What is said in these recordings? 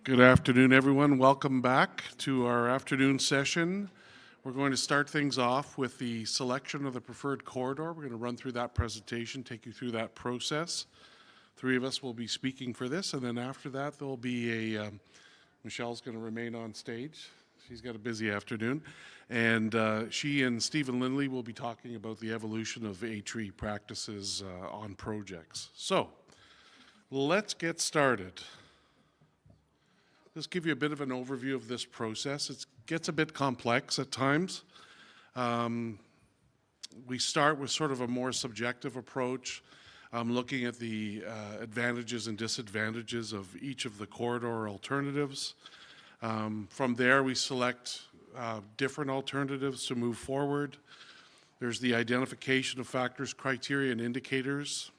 Good afternoon, everyone. Welcome back to our afternoon session. We're going to start things off with the selection of the preferred corridor. We're going to run through that presentation, take you through that process. Three of us will be speaking for this, and then after that, there'll be Michelle's going to remain on stage. She's got a busy afternoon. And she and Stephen Lindley will be talking about the evolution of A-tree practices on projects. So, let's get started. Just give you a bit of an overview of this process. It gets a bit complex at times. We start with sort of a more subjective approach, looking at the advantages and disadvantages of each of the corridor alternatives. From there, we select different alternatives to move forward. There's the identification of factors, criteria, and indicators.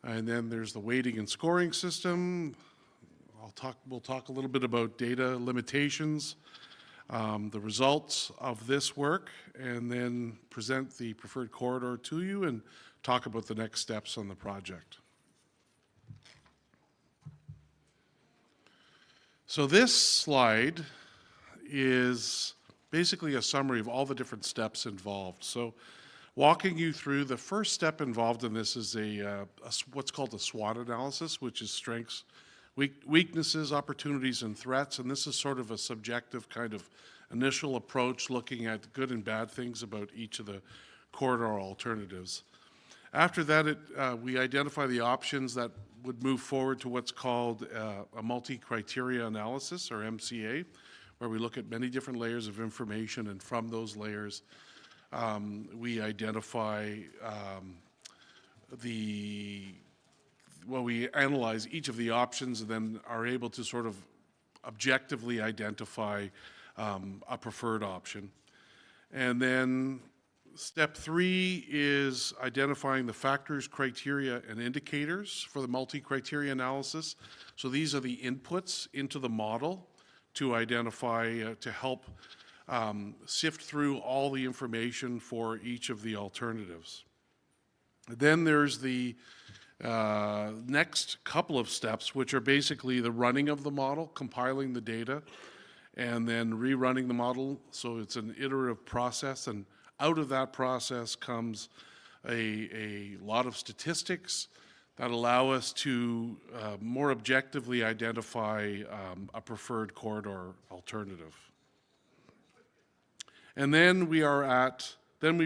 And then there's the weighting and scoring system. We'll talk a little bit about data limitations, the results of this work, and then present the preferred corridor to you and talk about the next steps on the project. So this slide is basically a summary of all the different steps involved. So walking you through, the first step involved in this is what's called a SWOT analysis, which is strengths, weaknesses, opportunities, and threats, and this is sort of a subjective kind of initial approach looking at good and bad things about each of the corridor alternatives. After that, we identify the options that would move forward to what's called a multi-criteria analysis, or MCA, where we look at many different layers of information, and from those layers, we identify we analyze each of the options and then are able to sort of objectively identify a preferred option. And then step 3 is identifying the factors, criteria, and indicators for the multi-criteria analysis. So these are the inputs into the model to identify, to help sift through all the information for each of the alternatives. Then there's the next couple of steps, which are basically the running of the model, compiling the data, and then rerunning the model. So it's an iterative process, and out of that process comes a lot of statistics that allow us to more objectively identify a preferred corridor alternative. And then we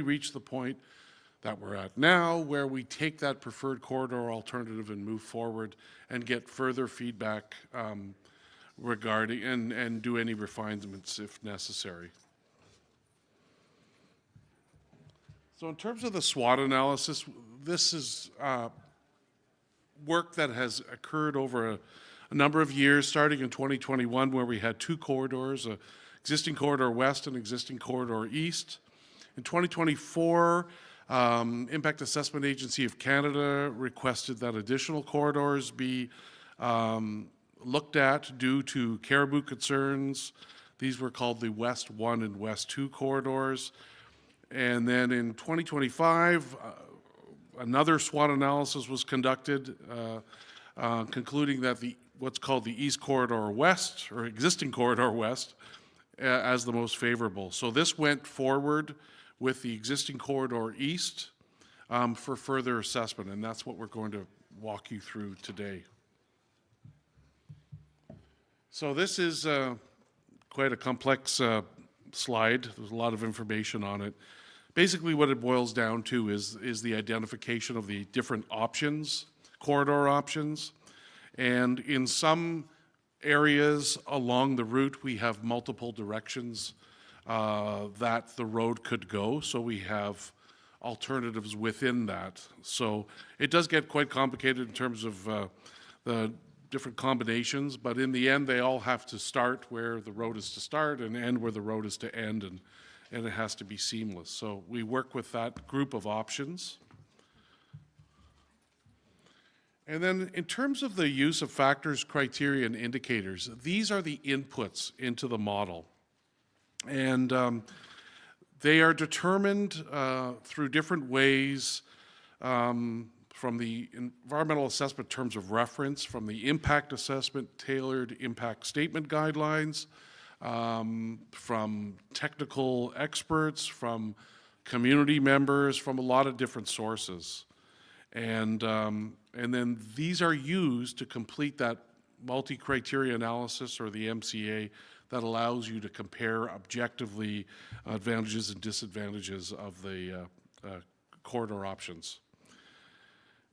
reach the point that we're at now, where we take that preferred corridor alternative and move forward and get further feedback regarding and do any refinements if necessary. So in terms of the SWOT analysis, this is work that has occurred over a number of years, starting in 2021, where we had 2 corridors, existing corridor west and existing corridor east. In 2024, Impact Assessment Agency of Canada requested that additional corridors be looked at due to caribou concerns. These were called the West 1 and West 2 corridors. And then in 2025, another SWOT analysis was conducted, concluding that what's called the East Corridor West, or existing Corridor West, as the most favorable. So this went forward with the existing Corridor East for further assessment, and that's what we're going to walk you through today. So this is quite a complex slide. There's a lot of information on it. Basically what it boils down to is the identification of the different options, corridor options, and in some areas along the route we have multiple directions that the road could go, so we have alternatives within that. So it does get quite complicated in terms of the different combinations, but in the end they all have to start where the road is to start and end where the road is to end, and it has to be seamless. So we work with that group of options. And then in terms of the use of factors, criteria, and indicators, these are the inputs into the model. And they are determined through different ways from the environmental assessment terms of reference, from the impact assessment tailored impact statement guidelines, from technical experts, from community members, from a lot of different sources. And then these are used to complete that multi-criteria analysis, or the MCA, that allows you to compare objectively advantages and disadvantages of the corridor options.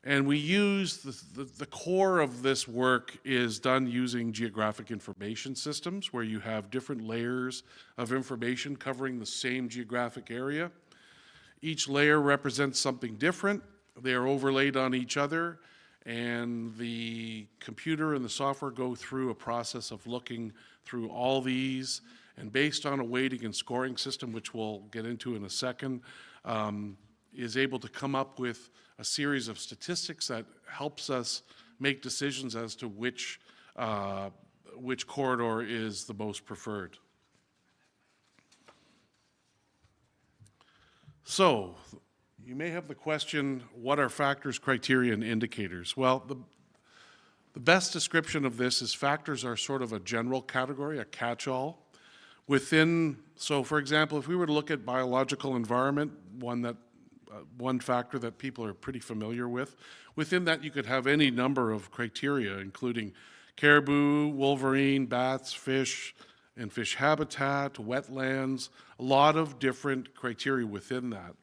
And we use the core of this work is done using geographic information systems, where you have different layers of information covering the same geographic area. Each layer represents something different. They are overlaid on each other, and the computer and the software go through a process of looking through all these, and based on a weighting and scoring system, which we'll get into in a second, is able to come up with a series of statistics that helps us make decisions as to which corridor is the most preferred. So, you may have the question, what are factors, criteria, and indicators? Well, the best description of this is factors are sort of a general category, a catch-all. So for example, if we were to look at biological environment, one factor that people are pretty familiar with, within that you could have any number of criteria, including caribou, wolverine, bats, fish, and fish habitat, wetlands, a lot of different criteria within that.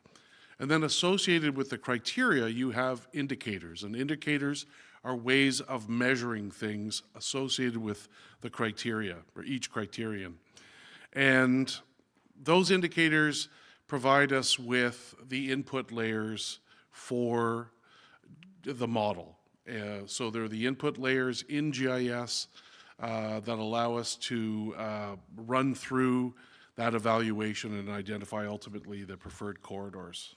And then associated with the criteria, you have indicators, and indicators are ways of measuring things associated with the criteria, or each criterion. And those indicators provide us with the input layers for the model. So they're the input layers in GIS that allow us to run through that evaluation and identify ultimately the preferred corridors.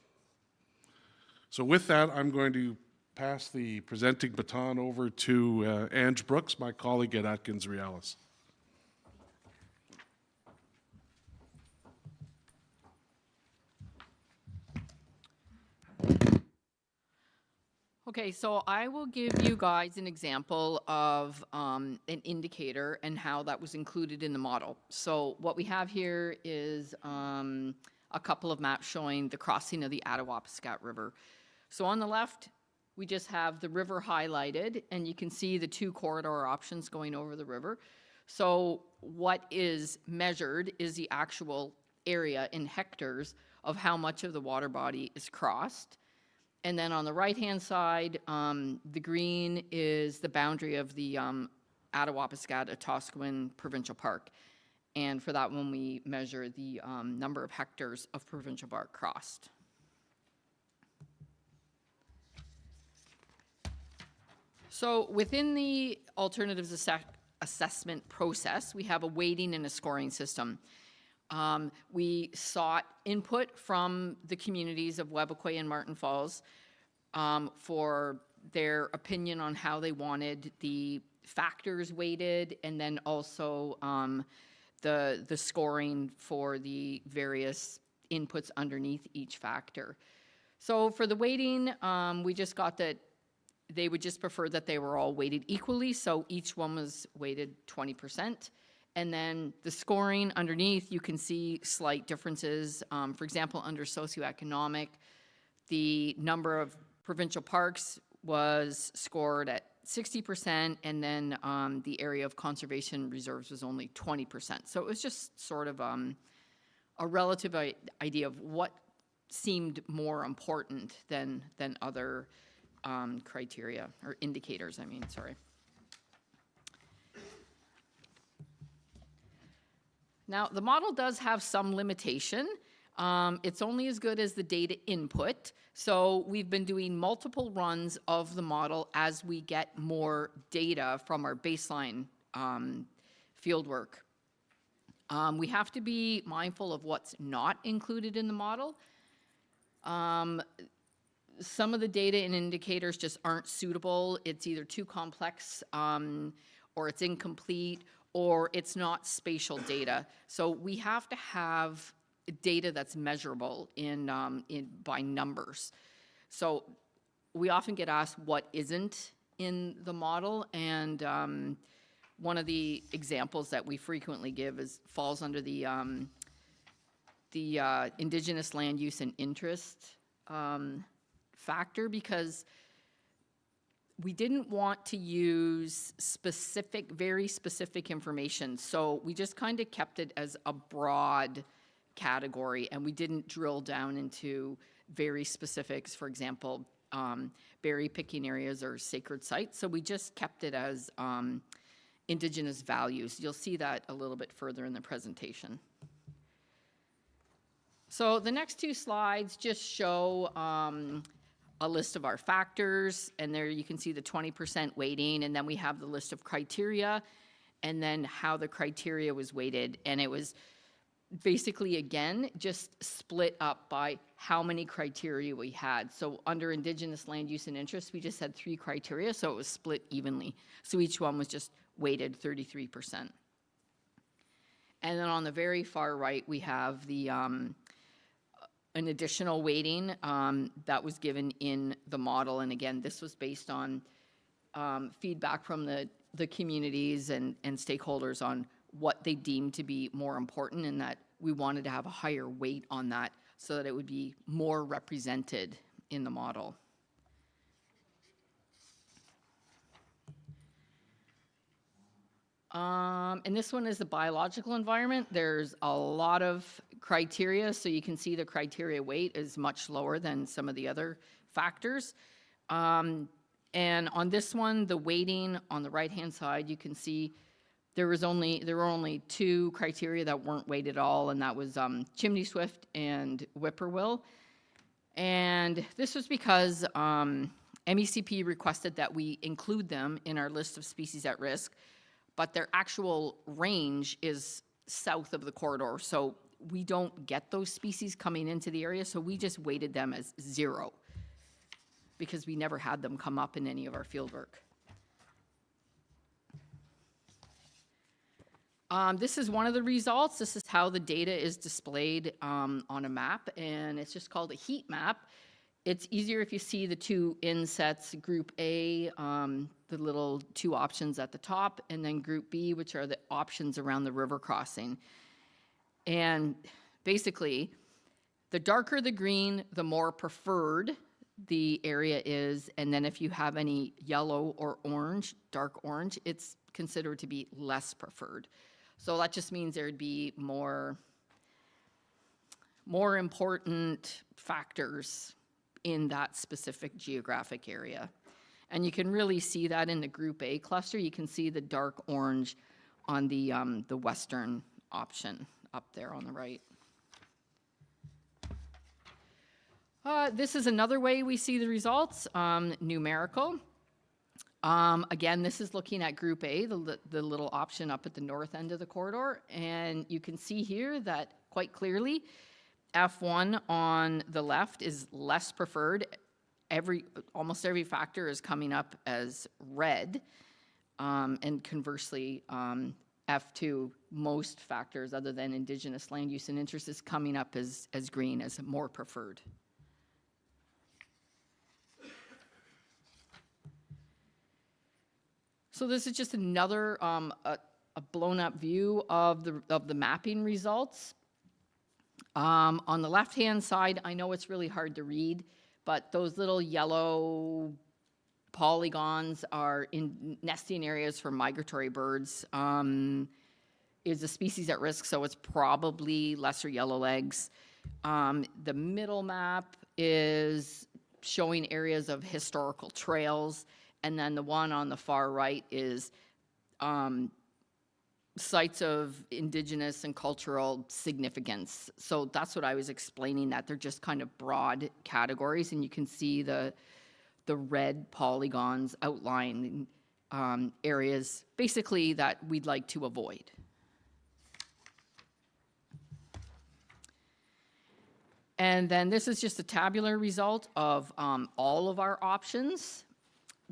So with that, I'm going to pass the presenting baton over to Ange Brooks, my colleague at Atkins Realis. Okay, so I will give you guys an example of an indicator and how that was included in the model. So what we have here is a couple of maps showing the crossing of the Attawapiskat River. So on the left, we just have the river highlighted, and you can see the two corridor options going over the river. So what is measured is the actual area in hectares of how much of the water body is crossed. And then on the right-hand side, the green is the boundary of the Attawapiskat-Etoskawin Provincial Park. And for that one, we measure the number of hectares of provincial park crossed. So within the alternatives assessment process, we have a weighting and a scoring system. We sought input from the communities of Webequie and Martin Falls for their opinion on how they wanted the factors weighted, and then also the scoring for the various inputs underneath each factor. So for the weighting, we just got that they would just prefer that they were all weighted equally, so each one was weighted 20%. And then the scoring underneath, you can see slight differences. For example, under socioeconomic, the number of provincial parks was scored at 60%, and then the area of conservation reserves was only 20%. So it was just sort of a relative idea of what seemed more important than other criteria, or indicators, I mean, sorry. Now, the model does have some limitation. It's only as good as the data input. So we've been doing multiple runs of the model as we get more data from our baseline field work. We have to be mindful of what's not included in the model. Some of the data and indicators just aren't suitable. It's either too complex, or it's incomplete, or it's not spatial data. So we have to have data that's measurable by numbers. So we often get asked what isn't in the model, and one of the examples that we frequently give falls under the Indigenous land use and interest factor, because we didn't want to use very specific information. So we just kind of kept it as a broad category, and we didn't drill down into very specifics, for example, berry picking areas or sacred sites. So we just kept it as Indigenous values. You'll see that a little bit further in the presentation. So the next two slides just show a list of our factors, and there you can see the 20% weighting, and then we have the list of criteria, and then how the criteria was weighted. And it was basically, again, just split up by how many criteria we had. So under Indigenous land use and interest, we just had 3 criteria, so it was split evenly. So each one was just weighted 33%. And then on the very far right, we have the an additional weighting that was given in the model. And again, this was based on feedback from the communities and stakeholders on what they deemed to be more important, and that we wanted to have a higher weight on that so that it would be more represented in the model. And this one is the biological environment. There's a lot of criteria, so you can see the criteria weight is much lower than some of the other factors. And on this one, the weighting on the right-hand side, you can see there were only 2 criteria that weren't weighted at all, and that was chimney swift and whippoorwill. And this was because MECP requested that we include them in our list of species at risk, but their actual range is south of the corridor, so we don't get those species coming into the area, so we just weighted them as 0 because we never had them come up in any of our field work. This is one of the results. This is how the data is displayed on a map, and it's just called a heat map. It's easier if you see the 2 insets, Group A, the little 2 options at the top, and then Group B, which are the options around the river crossing. And basically, the darker the green, the more preferred the area is, and then if you have any yellow or orange, dark orange, it's considered to be less preferred. So that just means there'd be more important factors in that specific geographic area. And you can really see that in the Group A cluster. You can see the dark orange on the western option up there on the right. This is another way we see the results, numerical. Again, this is looking at Group A, the little option up at the north end of the corridor. And you can see here that quite clearly, F1 on the left is less preferred. Almost every factor is coming up as red. And conversely, F2, most factors other than Indigenous land use and interest is coming up as green, as more preferred. So this is just another a blown up view of the mapping results. On the left-hand side, I know it's really hard to read, but those little yellow polygons are in nesting areas for migratory birds. Is a species at risk, so it's probably lesser yellowlegs. The middle map is showing areas of historical trails, and then the one on the far right is sites of Indigenous and cultural significance. So that's what I was explaining, that they're just kind of broad categories, and you can see the red polygons outlining areas basically that we'd like to avoid. And then this is just a tabular result of all of our options.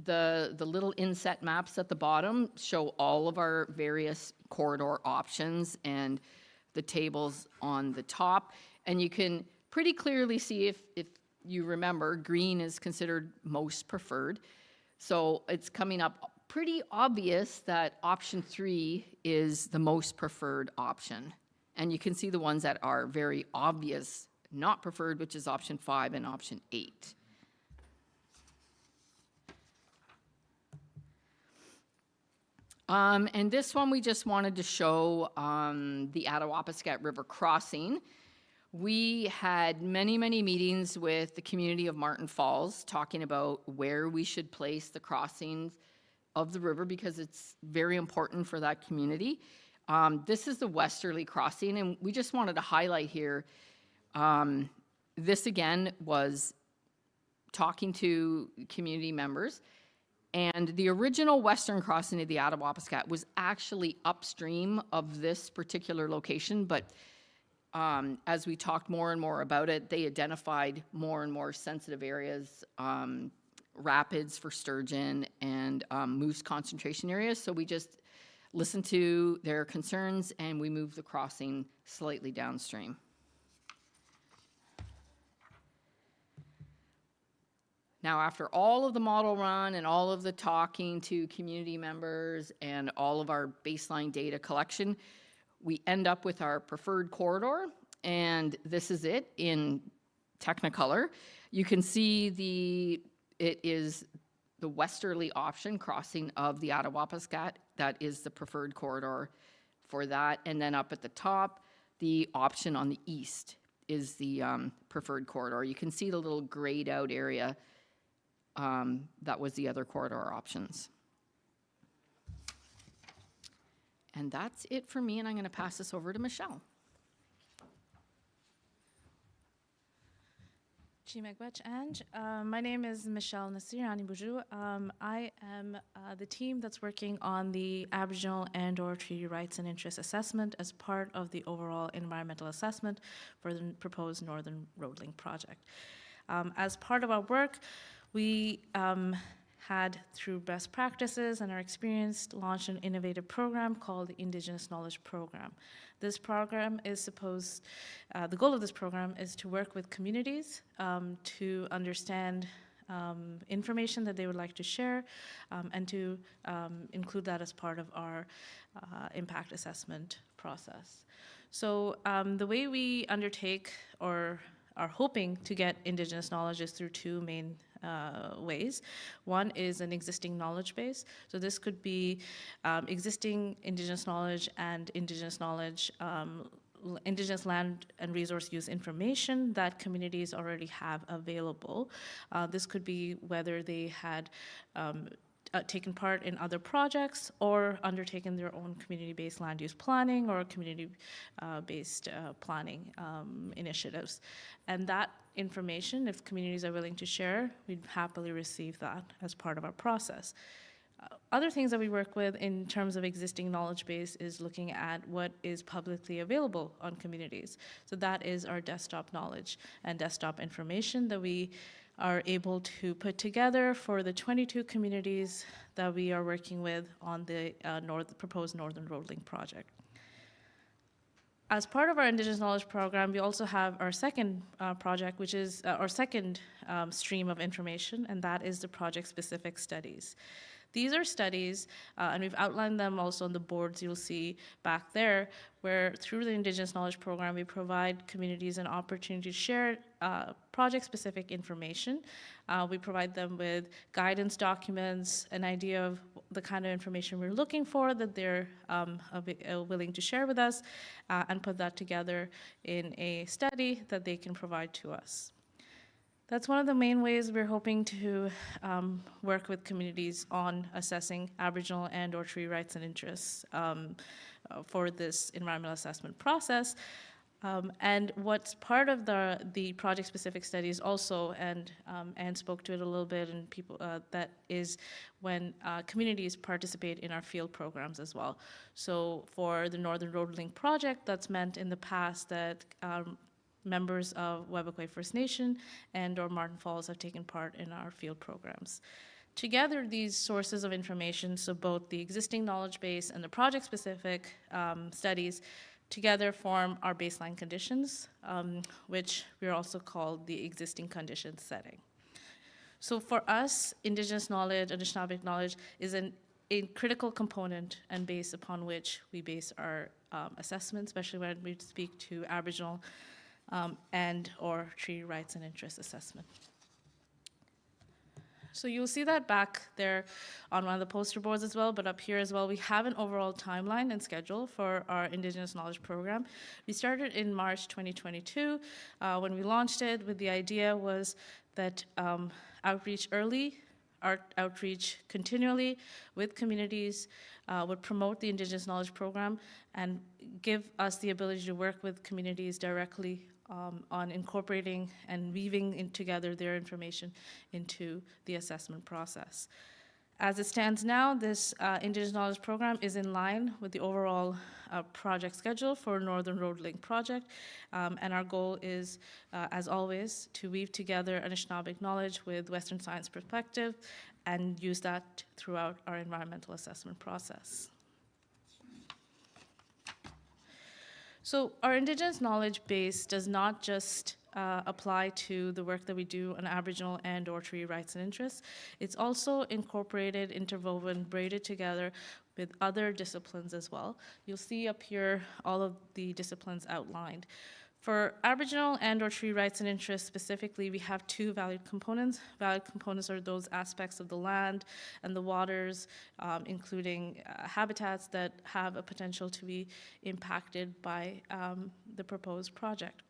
The little inset maps at the bottom show all of our various corridor options and the tables on the top. And you can pretty clearly see if you remember, green is considered most preferred. So it's coming up pretty obvious that option 3 is the most preferred option. And you can see the ones that are very obvious not preferred, which is option 5 and option 8. And this one we just wanted to show the Attawapiskat River crossing. We had many, many meetings with the community of Martin Falls talking about where we should place the crossings of the river because it's very important for that community. This is the westerly crossing, and we just wanted to highlight here, this again was talking to community members. And the original western crossing of the Attawapiskat was actually upstream of this particular location, but as we talked more and more about it, they identified more and more sensitive areas, rapids for sturgeon and moose concentration areas. So we just listened to their concerns and we moved the crossing slightly downstream. Now, after all of the model run and all of the talking to community members and all of our baseline data collection, we end up with our preferred corridor, and this is it in Technicolor. You can see it is the westerly option crossing of the Attawapiskat. That is the preferred corridor for that. And then up at the top, the option on the east is the preferred corridor. You can see the little grayed out area. That was the other corridor options. And that's it for me, and I'm going to pass this over to Michelle. My name is Michelle Nasirani Boujou. I am the team that's working on the Aboriginal and/or Treaty Rights and Interests Assessment as part of the overall environmental assessment for the proposed Northern Road Link project. As part of our work, we had, through best practices and our experience, launched an innovative program called the Indigenous Knowledge Program. This program is the goal of this program is to work with communities to understand information that they would like to share and to include that as part of our impact assessment process. So the way we undertake or are hoping to get Indigenous knowledge is through two main ways. One is an existing knowledge base. So this could be existing Indigenous knowledge and Indigenous land and resource use information that communities already have available. This could be whether they had taken part in other projects or undertaken their own community-based land use planning or community-based planning initiatives. And that information, if communities are willing to share, we'd happily receive that as part of our process. Other things that we work with in terms of existing knowledge base is looking at what is publicly available on communities. So that is our desktop knowledge and desktop information that we are able to put together for the 22 communities that we are working with on the proposed Northern Road Link project. As part of our Indigenous Knowledge Program, we also have our second project, which is our second stream of information, and that is the project-specific studies. These are studies, and we've outlined them also on the boards you'll see back there, where through the Indigenous Knowledge Program, we provide communities an opportunity to share project-specific information. We provide them with guidance documents, an idea of the kind of information we're looking for that they're willing to share with us, and put that together in a study that they can provide to us. That's one of the main ways we're hoping to work with communities on assessing Aboriginal and/or treaty rights and interests for this environmental assessment process. And what's part of the project-specific studies also, and Anne spoke to it a little bit, and people that is when communities participate in our field programs as well. So for the Northern Road Link project, that's meant in the past that members of Webequie First Nation and/or Martin Falls have taken part in our field programs. Together, these sources of information, so both the existing knowledge base and the project-specific studies, together form our baseline conditions, which we also call the existing conditions setting. So for us, Indigenous knowledge, Anishinaabe knowledge is a critical component and base upon which we base our assessment, especially when we speak to Aboriginal and or treaty rights and interests assessment. So you'll see that back there on one of the poster boards as well, but up here as well, we have an overall timeline and schedule for our Indigenous Knowledge Program. We started in March 2022 when we launched it, with the idea was that outreach early, outreach continually with communities would promote the Indigenous Knowledge Program and give us the ability to work with communities directly on incorporating and weaving together their information into the assessment process. As it stands now, this Indigenous Knowledge Program is in line with the overall project schedule for Northern Road Link project, and our goal is, as always, to weave together Anishinaabe knowledge with Western science perspective and use that throughout our environmental assessment process. So our Indigenous knowledge base does not just apply to the work that we do on Aboriginal and or treaty rights and interests. It's also incorporated, interwoven, braided together with other disciplines as well. You'll see up here all of the disciplines outlined. For Aboriginal and or treaty rights and interests specifically, we have two valued components. Valued components are those aspects of the land and the waters, including habitats that have a potential to be impacted by the proposed project.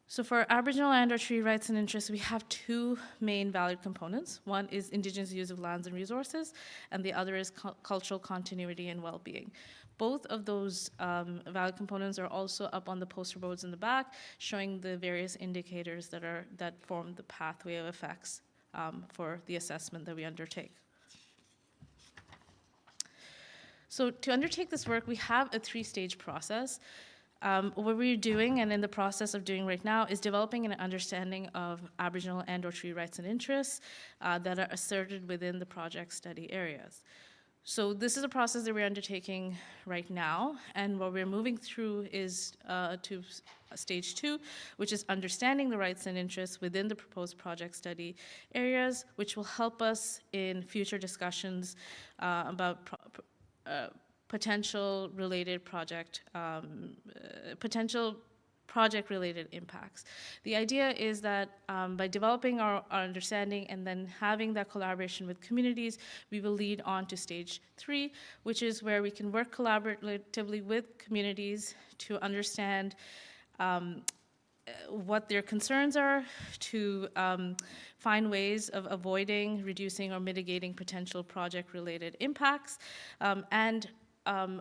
So for Aboriginal and or treaty rights and interests, we have two main valued components. One is Indigenous use of lands and resources, and the other is cultural continuity and well-being. Both of those valued components are also up on the poster boards in the back, showing the various indicators that form the pathway of effects for the assessment that we undertake. So to undertake this work, we have a three-stage process. What we're doing and in the process of doing right now is developing an understanding of Aboriginal and or treaty rights and interests that are asserted within the project study areas. So this is a process that we're undertaking right now, and what we're moving through is to stage 2, which is understanding the rights and interests within the proposed project study areas, which will help us in future discussions about potential project-related impacts. The idea is that by developing our understanding and then having that collaboration with communities, we will lead on to stage 3, which is where we can work collaboratively with communities to understand what their concerns are, to find ways of avoiding, reducing, or mitigating potential project-related impacts, and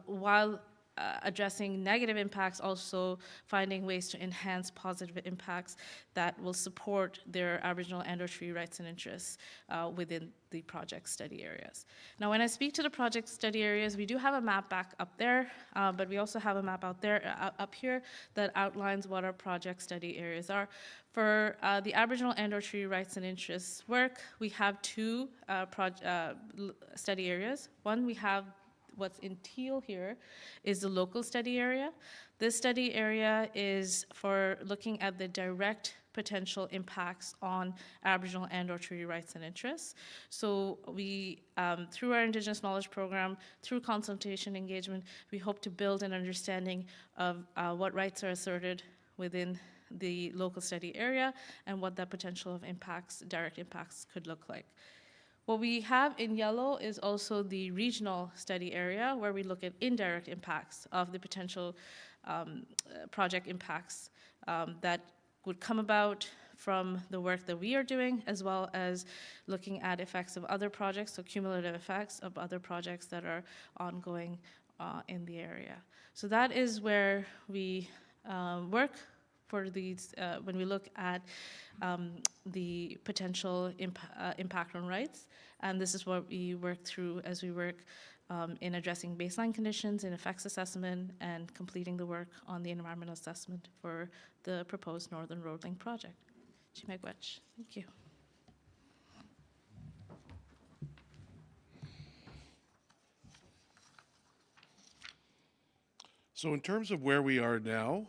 while addressing negative impacts, also finding ways to enhance positive impacts that will support their Aboriginal and or treaty rights and interests within the project study areas. Now, when I speak to the project study areas, we do have a map back up there, but we also have a map out there, up here, that outlines what our project study areas are. For the Aboriginal and or treaty rights and interests work, we have two study areas. One, we have what's in teal here is the local study area. This study area is for looking at the direct potential impacts on Aboriginal and or treaty rights and interests. So we, through our Indigenous Knowledge Program, through consultation engagement, we hope to build an understanding of what rights are asserted within the local study area and what that potential of impacts, direct impacts, could look like. What we have in yellow is also the regional study area, where we look at indirect impacts of the potential project impacts that would come about from the work that we are doing, as well as looking at effects of other projects, so cumulative effects of other projects that are ongoing in the area. So that is where we work for these, when we look at the potential impact on rights. And this is what we work through as we work in addressing baseline conditions, in effects assessment, and completing the work on the environmental assessment for the proposed Northern Road Link project. Chimegwech. Thank you. So in terms of where we are now,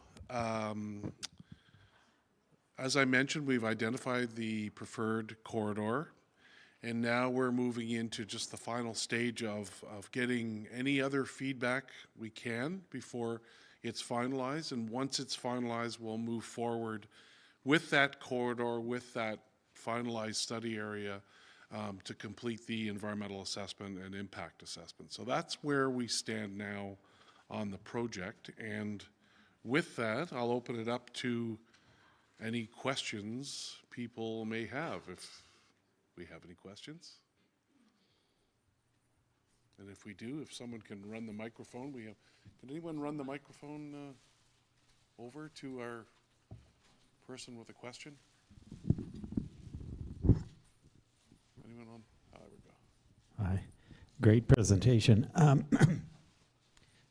as I mentioned, we've identified the preferred corridor, and now we're moving into just the final stage of getting any other feedback we can before it's finalized. And once it's finalized, we'll move forward with that corridor, with that finalized study area, to complete the environmental assessment and impact assessment. So that's where we stand now on the project. And with that, I'll open it up to any questions people may have, if we have any questions. And if we do, if someone can run the microphone, can anyone run the microphone over to our person with a question? Anyone on? Oh, there we go. Hi, great presentation.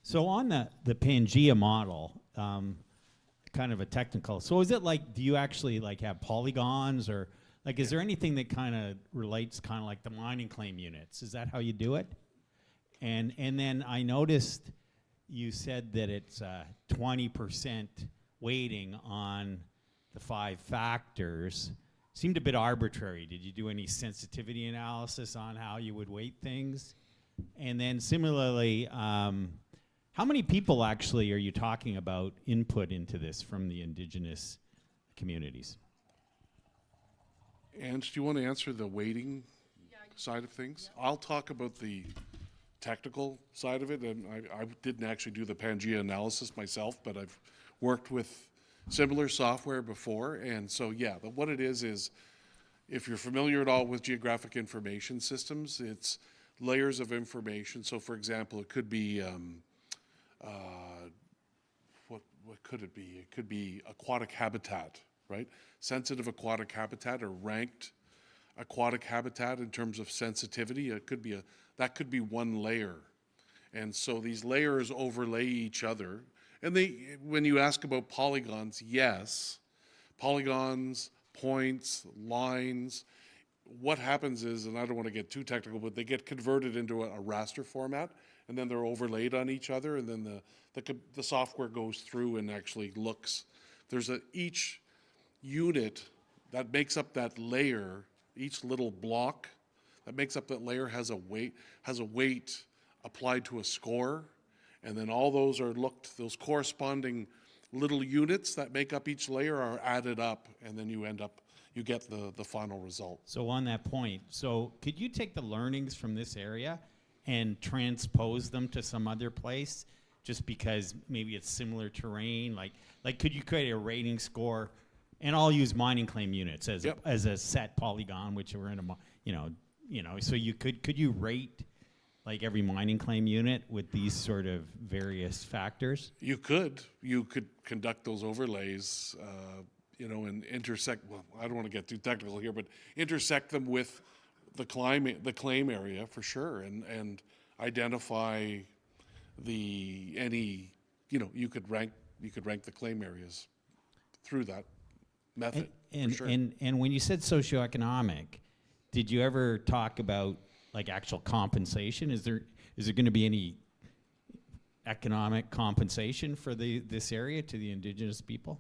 So on the Pangea model, kind of a technical, so is it like, do you actually like have polygons, or like, is there anything that kind of relates kind of like the mining claim units? Is that how you do it? And then I noticed you said that it's 20% weighting on the 5 factors. Seemed a bit arbitrary. Did you do any sensitivity analysis on how you would weight things? And then similarly, how many people actually are you talking about input into this from the Indigenous communities? Ange, do you want to answer the weighting side of things? I'll talk about the technical side of it, and I didn't actually do the Pangea analysis myself, but I've worked with similar software before, and so yeah, but what it is if you're familiar at all with geographic information systems, it's layers of information. So for example, it could be what could it be? It could be aquatic habitat, right? Sensitive aquatic habitat or ranked aquatic habitat in terms of sensitivity. It could be that could be one layer. And so these layers overlay each other. And when you ask about polygons, yes, polygons, points, lines, what happens is, and I don't want to get too technical, but they get converted into a raster format, and then they're overlaid on each other, and then the software goes through and actually looks. There's each unit that makes up that layer, each little block that makes up that layer has a weight applied to a score, and then all those are those corresponding little units that make up each layer are added up, and then you get the final result. So on that point, so could you take the learnings from this area and transpose them to some other place, just because maybe it's similar terrain? Like could you create a rating score, and I'll use mining claim units as as a set polygon, which we're in a so could you rate like every mining claim unit with these sort of various factors? You could conduct those overlays, and intersect. Well, I don't want to get too technical here, but intersect them with the claim area for sure, and identify you could rank the claim areas through that method. And, for sure. and when you said socioeconomic, did you ever talk about like actual compensation? Is there going to be any economic compensation for this area to the Indigenous people?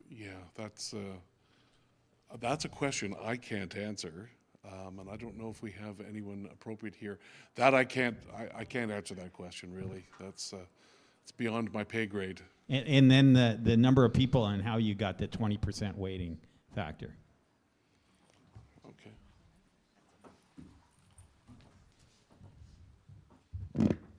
Yeah, that's a question I can't answer, and I don't know if we have anyone appropriate here. That I can't answer that question really. That's it's beyond my pay grade. And then the number of people and how you got the 20% weighting factor.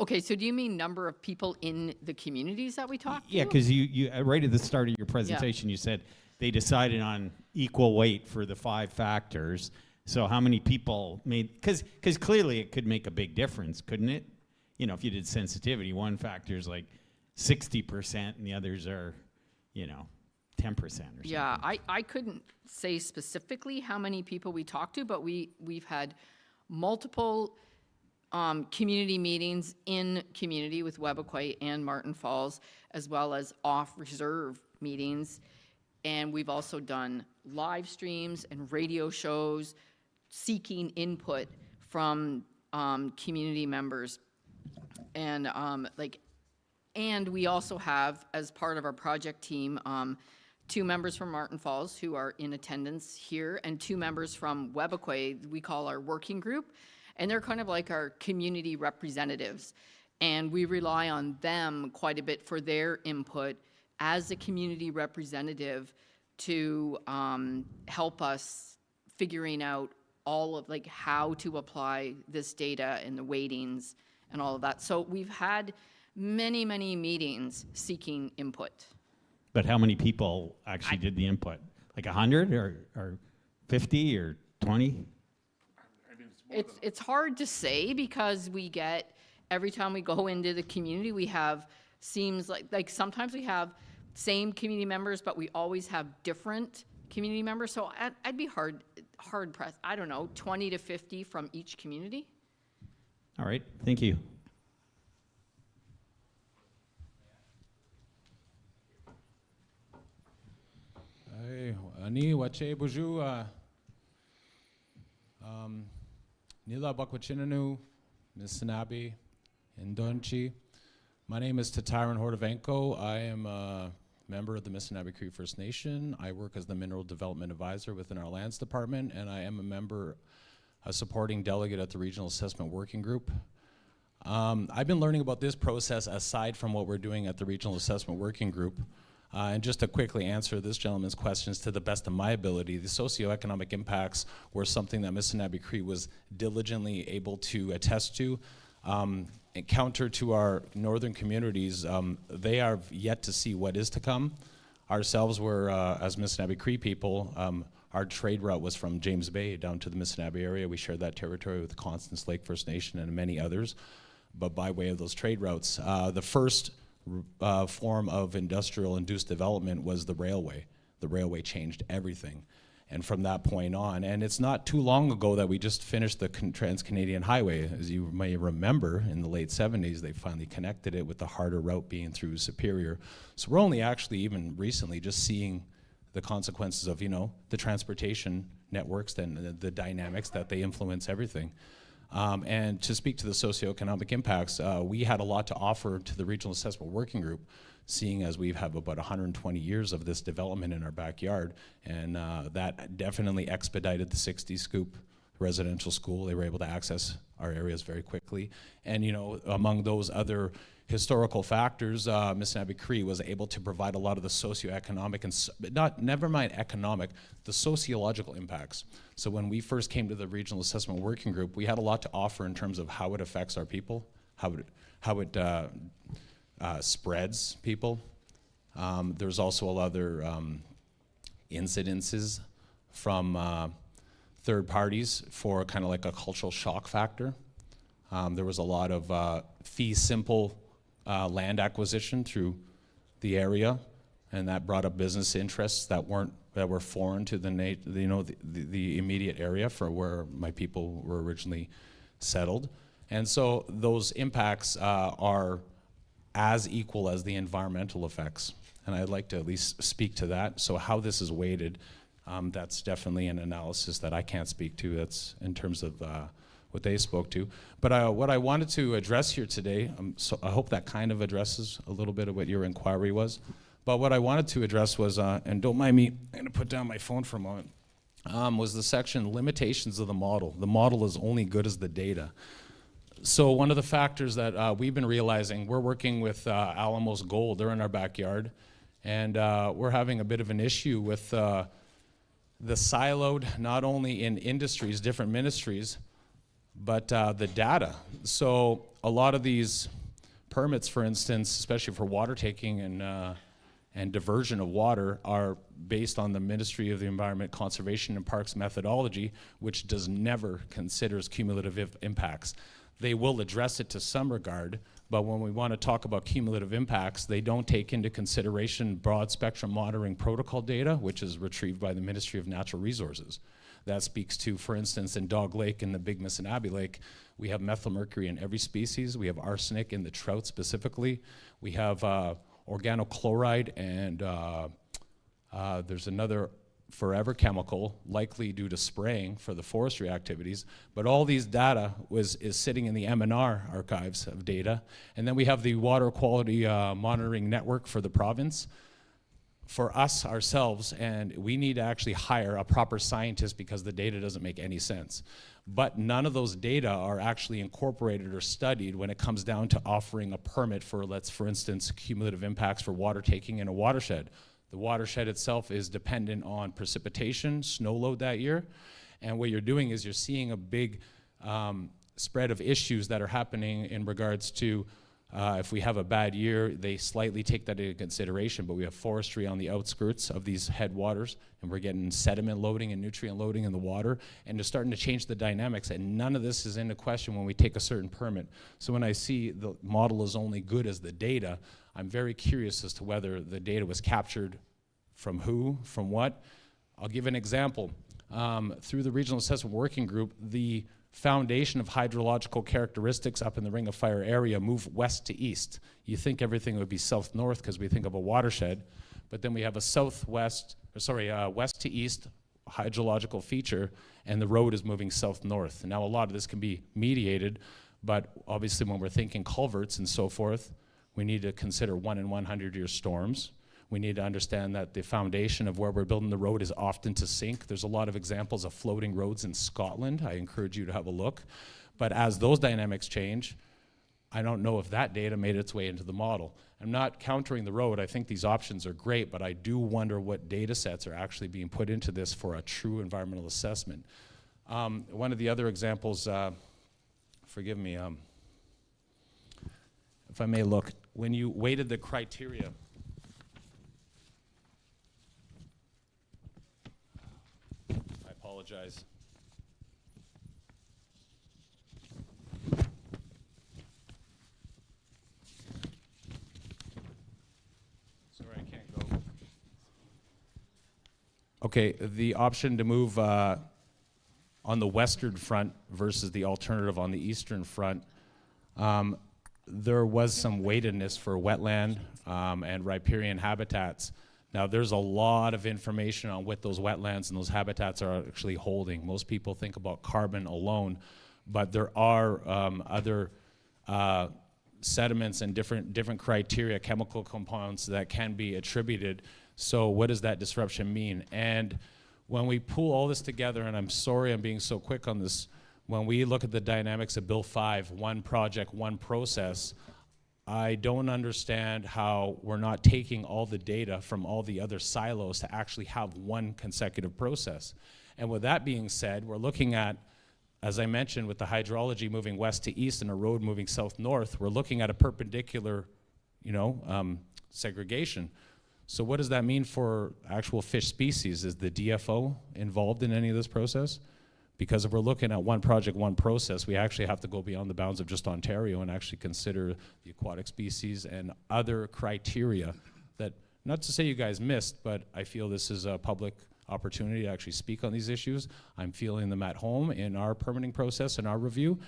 Okay, so do you mean number of people in the communities that we talked to? Yeah, because you right at the start of your presentation, you said they decided on equal weight for the 5 factors. So how many people made, because clearly it could make a big difference, couldn't it? If you did sensitivity, one factor is like 60% and the others are, 10% or something. Yeah, I couldn't say specifically how many people we talked to, but we've had multiple community meetings in community with Webequie and Martin Falls, as well as off-reserve meetings. And we've also done live streams and radio shows seeking input from community members. And and we also have, as part of our project team, 2 members from Martin Falls who are in attendance here, and 2 members from Webequie, we call our working group, and they're kind of like our community representatives. And we rely on them quite a bit for their input as a community representative to help us figuring out all of like how to apply this data and the weightings and all of that. So we've had many, many meetings seeking input. But how many people actually did the input? Like 100 or 50 or 20? It's hard to say because we get, every time we go into the community, we have, seems like sometimes we have same community members, but we always have different community members. So I'd be hard pressed, I don't know, 20 to 50 from each community. All right, thank you. Ani wache buju Nila Bakwachinanu, Misinabi, and Donchi. My name is Tataran Hordavenko. I am a member of the Misinabi Cree First Nation. I work as the Mineral Development Advisor within our Lands Department, and I am a member, a supporting delegate at the Regional Assessment Working Group. I've been learning about this process aside from what we're doing at the Regional Assessment Working Group. And just to quickly answer this gentleman's questions to the best of my ability, the socioeconomic impacts were something that Misinabi Cree was diligently able to attest to. And counter to our northern communities, they are yet to see what is to come. Ourselves were, as Misinabi Cree people, our trade route was from James Bay down to the Misinabi area. We shared that territory with the Constance Lake First Nation and many others. But by way of those trade routes, the first form of industrial induced development was the railway. The railway changed everything. And from that point on, and it's not too long ago that we just finished the Trans-Canadian Highway. As you may remember, in the late 70s, they finally connected it with the harder route being through Superior. So we're only actually even recently just seeing the consequences of, you know, the transportation networks and the dynamics that they influence everything. And to speak to the socioeconomic impacts, we had a lot to offer to the Regional Assessment Working Group, seeing as we have about 120 years of this development in our backyard, and that definitely expedited the 60 Scoop residential school. They were able to access our areas very quickly. And you know, among those other historical factors, Misinabi Cree was able to provide a lot of the socioeconomic and never mind economic, the sociological impacts. So when we first came to the Regional Assessment Working Group, we had a lot to offer in terms of how it affects our people, how it spreads people. There's also a lot of other incidences from third parties for kind of like a cultural shock factor. There was a lot of fee simple land acquisition through the area, and that brought up business interests that were foreign to the immediate area for where my people were originally settled. And so those impacts are as equal as the environmental effects. And I'd like to at least speak to that. So how this is weighted, that's definitely an analysis that I can't speak to. That's in terms of what they spoke to. But what I wanted to address here today, so I hope that kind of addresses a little bit of what your inquiry was. But what I wanted to address was, and don't mind me, I'm gonna put down my phone for a moment, was the section limitations of the model. The model is only good as the data. So one of the factors that we've been realizing, we're working with Alamos Gold, they're in our backyard, and we're having a bit of an issue with the siloed, not only in industries, different ministries, but the data. So a lot of these permits, for instance, especially for water taking and diversion of water, are based on the Ministry of the Environment, Conservation and Parks methodology, which never considers cumulative impacts. They will address it to some regard, but when we want to talk about cumulative impacts, they don't take into consideration broad spectrum monitoring protocol data, which is retrieved by the Ministry of Natural Resources. That speaks to, for instance, in Dog Lake and the Big Misinabi Lake, we have methylmercury in every species. We have arsenic in the trout specifically. We have organochloride, and there's another forever chemical, likely due to spraying for the forestry activities. But all these data is sitting in the M&R archives of data. And then we have the water quality monitoring network for the province. For us ourselves, and we need to actually hire a proper scientist because the data doesn't make any sense. But none of those data are actually incorporated or studied when it comes down to offering a permit for, for instance, cumulative impacts for water taking in a watershed. The watershed itself is dependent on precipitation, snow load that year, and what you're doing is you're seeing a big spread of issues that are happening in regards to if we have a bad year, they slightly take that into consideration, but we have forestry on the outskirts of these headwaters, and we're getting sediment loading and nutrient loading in the water, and they're starting to change the dynamics, and none of this is into question when we take a certain permit. So when I see the model is only good as the data, I'm very curious as to whether the data was captured from who, from what. I'll give an example. Through the Regional Assessment Working Group, the foundation of hydrological characteristics up in the Ring of Fire area move west to east. You think everything would be south-north because we think of a watershed, but then we have a west to east hydrological feature, and the road is moving south-north. Now a lot of this can be mediated, but obviously when we're thinking culverts and so forth, we need to consider 1 in 100-year storms. We need to understand that the foundation of where we're building the road is often to sink. There's a lot of examples of floating roads in Scotland. I encourage you to have a look. But as those dynamics change, I don't know if that data made its way into the model. I'm not countering the road. I think these options are great, but I do wonder what data sets are actually being put into this for a true environmental assessment. One of the other examples, forgive me, if I may look, when you weighted the criteria, I apologize. Sorry, I can't go. Okay, the option to move on the western front versus the alternative on the eastern front, there was some weightedness for wetland and riparian habitats. Now, there's a lot of information on what those wetlands and those habitats are actually holding. Most people think about carbon alone, but there are other sediments and different criteria, chemical compounds that can be attributed. So what does that disruption mean? And when we pull all this together, and I'm sorry I'm being so quick on this, when we look at the dynamics of Bill 5, one project, one process, I don't understand how we're not taking all the data from all the other silos to actually have one consecutive process. And with that being said, we're looking at, as I mentioned, with the hydrology moving west to east and a road moving south-north, we're looking at a perpendicular, segregation. So what does that mean for actual fish species? Is the DFO involved in any of this process? Because if we're looking at one project, one process, we actually have to go beyond the bounds of just Ontario and actually consider the aquatic species and other criteria that, not to say you guys missed, but I feel this is a public opportunity to actually speak on these issues. I'm feeling them at home in our permitting process and our review,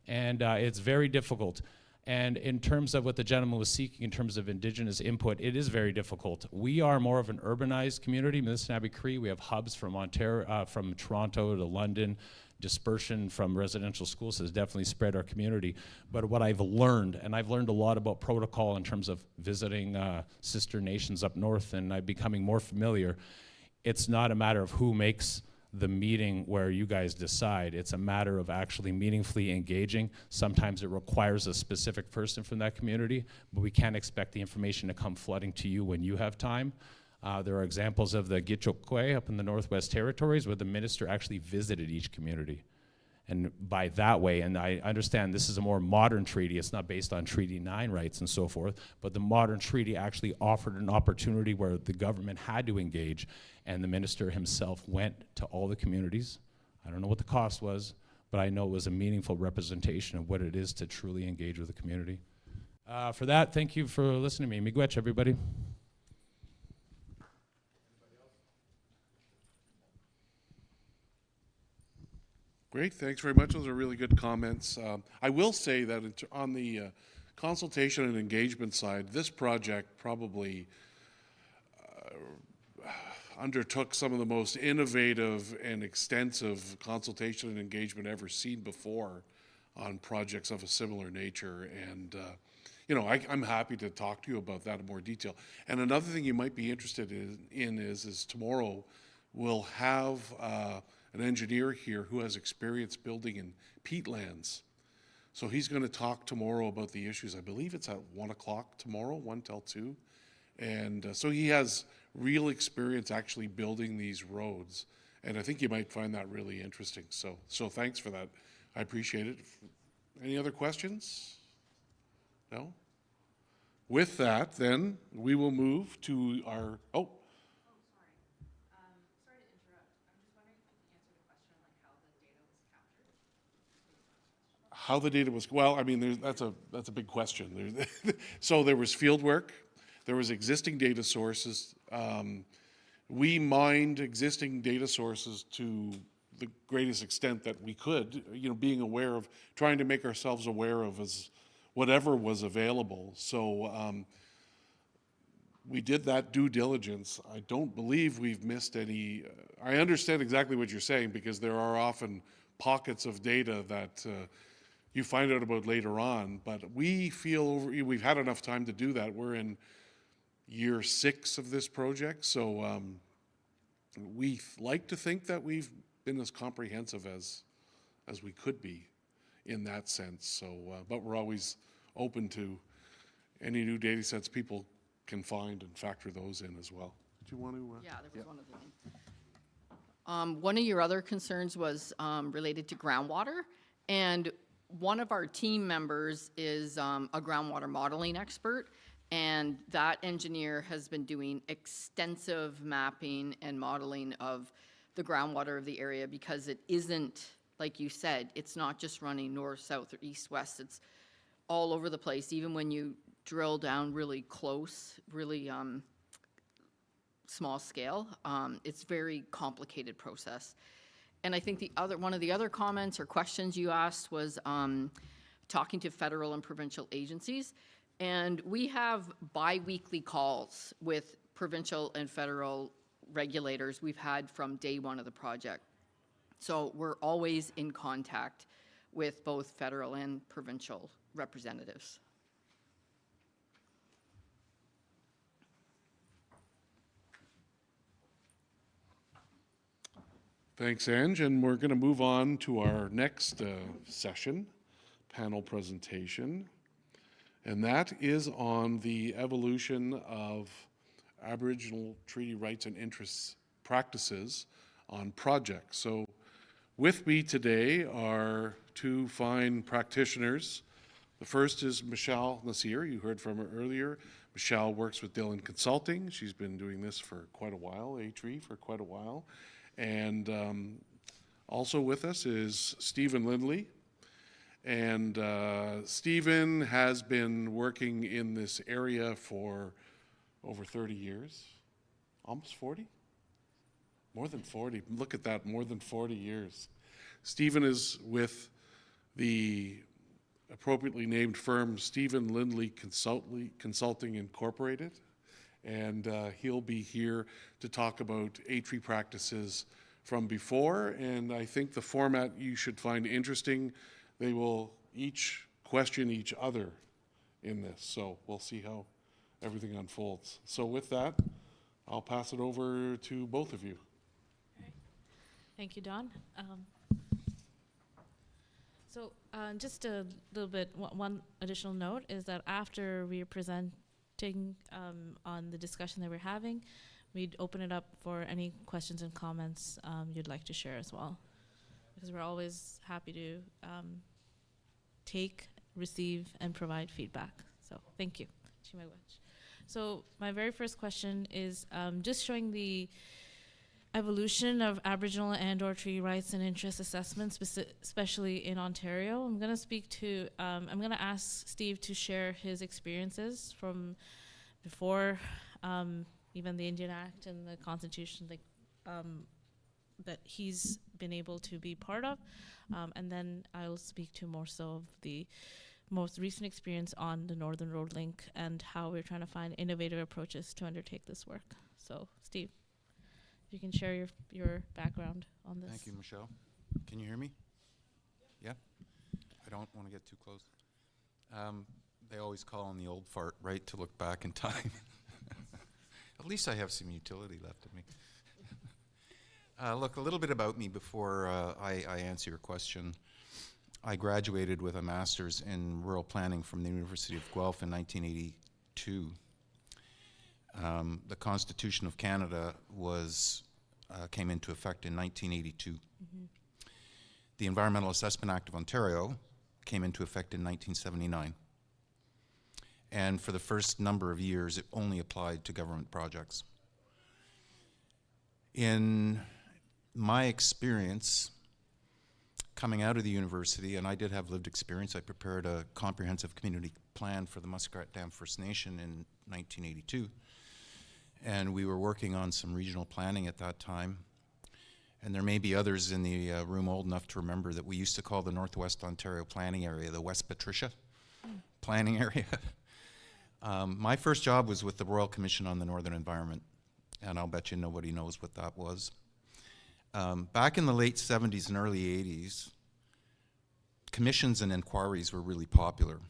and it's very difficult. And in terms of what the gentleman was seeking in terms of Indigenous input, it is very difficult. We are more of an urbanized community, Minisinabe Cree. We have hubs from Ontario, from Toronto to London, dispersion from residential schools has definitely spread our community. But what I've learned, and I've learned a lot about protocol in terms of visiting sister nations up north, and I'm becoming more familiar, it's not a matter of who makes the meeting where you guys decide. It's a matter of actually meaningfully engaging. Sometimes it requires a specific person from that community, but we can't expect the information to come flooding to you when you have time. There are examples of the Gitchokwe up in the Northwest Territories where the minister actually visited each community. And by that way, and I understand this is a more modern treaty, it's not based on Treaty 9 rights and so forth, but the modern treaty actually offered an opportunity where the government had to engage, and the minister himself went to all the communities. I don't know what the cost was, but I know it was a meaningful representation of what it is to truly engage with the community. For that, thank you for listening to me. Miigwech, everybody. Great, thanks very much. Those are really good comments. I will say that on the consultation and engagement side, this project probably undertook some of the most innovative and extensive consultation and engagement ever seen before on projects of a similar nature. And, I'm happy to talk to you about that in more detail. And another thing you might be interested in is tomorrow we'll have an engineer here who has experience building in peatlands. So he's going to talk tomorrow about the issues. I believe it's at 1 o'clock tomorrow, 1 till 2. And so he has real experience actually building these roads. And I think you might find that really interesting. So thanks for that. I appreciate it. Any other questions? No? With that, then, we will move to our, how the data was, well, I mean, that's a big question. So there was field work, there was existing data sources. We mined existing data sources to the greatest extent that we could, being aware of, trying to make ourselves aware of as whatever was available. So we did that due diligence. I don't believe we've missed any. I understand exactly what you're saying, because there are often pockets of data that you find out about later on, but we feel we've had enough time to do that. We're in year 6 of this project, so we like to think that we've been as comprehensive as we could be in that sense. So, but we're always open to any new data sets people can find and factor those in as well. Do you want to? Yeah, there was one other thing. One of your other concerns was related to groundwater, and one of our team members is a groundwater modeling expert, and that engineer has been doing extensive mapping and modeling of the groundwater of the area, because it isn't, like you said, it's not just running north, south, or east, west. It's all over the place. Even when you drill down really close, really small scale, it's very complicated process. And I think one of the other comments or questions you asked was talking to federal and provincial agencies. And we have bi-weekly calls with provincial and federal regulators we've had from day one of the project. So we're always in contact with both federal and provincial representatives. Thanks, Ange, and we're going to move on to our next session, panel presentation, and that is on the evolution of Aboriginal treaty rights and interests practices on projects. So with me today are 2 fine practitioners. The first is Michelle Nasir. You heard from her earlier. Michelle works with Dillon Consulting. She's been doing this for quite a while, A-Tree for quite a while. And also with us is Stephen Lindley. And Stephen has been working in this area for over 30 years, almost 40? More than 40. Look at that, more than 40 years. Stephen is with the appropriately named firm Stephen Lindley Consulting Incorporated. And he'll be here to talk about A-Tree practices from before. And I think the format you should find interesting. They will each question each other in this. So we'll see how everything unfolds. So with that, I'll pass it over to both of you. Thank you, Don. So just a little bit, one additional note is that after we are presenting on the discussion that we're having, we'd open it up for any questions and comments you'd like to share as well, because we're always happy to take, receive, and provide feedback. So thank you. So my very first question is just showing the evolution of Aboriginal and/or treaty rights and interest assessments, especially in Ontario. I'm going to ask Steve to share his experiences from before even the Indian Act and the Constitution that he's been able to be part of. And then I'll speak to more so of the most recent experience on the Northern Road Link and how we're trying to find innovative approaches to undertake this work. So, Steve. you can share your background on this. Thank you, Michelle. Can you hear me? Yeah? I don't want to get too close. They always call on the old fart, right, to look back in time. At least I have some utility left in me. Look, a little bit about me before I answer your question. I graduated with a master's in rural planning from the University of Guelph in 1982. The Constitution of Canada came into effect in 1982. The Environmental Assessment Act of Ontario came into effect in 1979. And for the first number of years, it only applied to government projects. In my experience, coming out of the university, and I did have lived experience, I prepared a comprehensive community plan for the Muskrat Dam First Nation in 1982. And we were working on some regional planning at that time. And there may be others in the room old enough to remember that we used to call the Northwest Ontario planning area the West Patricia planning area. My first job was with the Royal Commission on the Northern Environment, and I'll bet you nobody knows what that was. Back in the late 70s and early 80s, commissions and inquiries were really popular,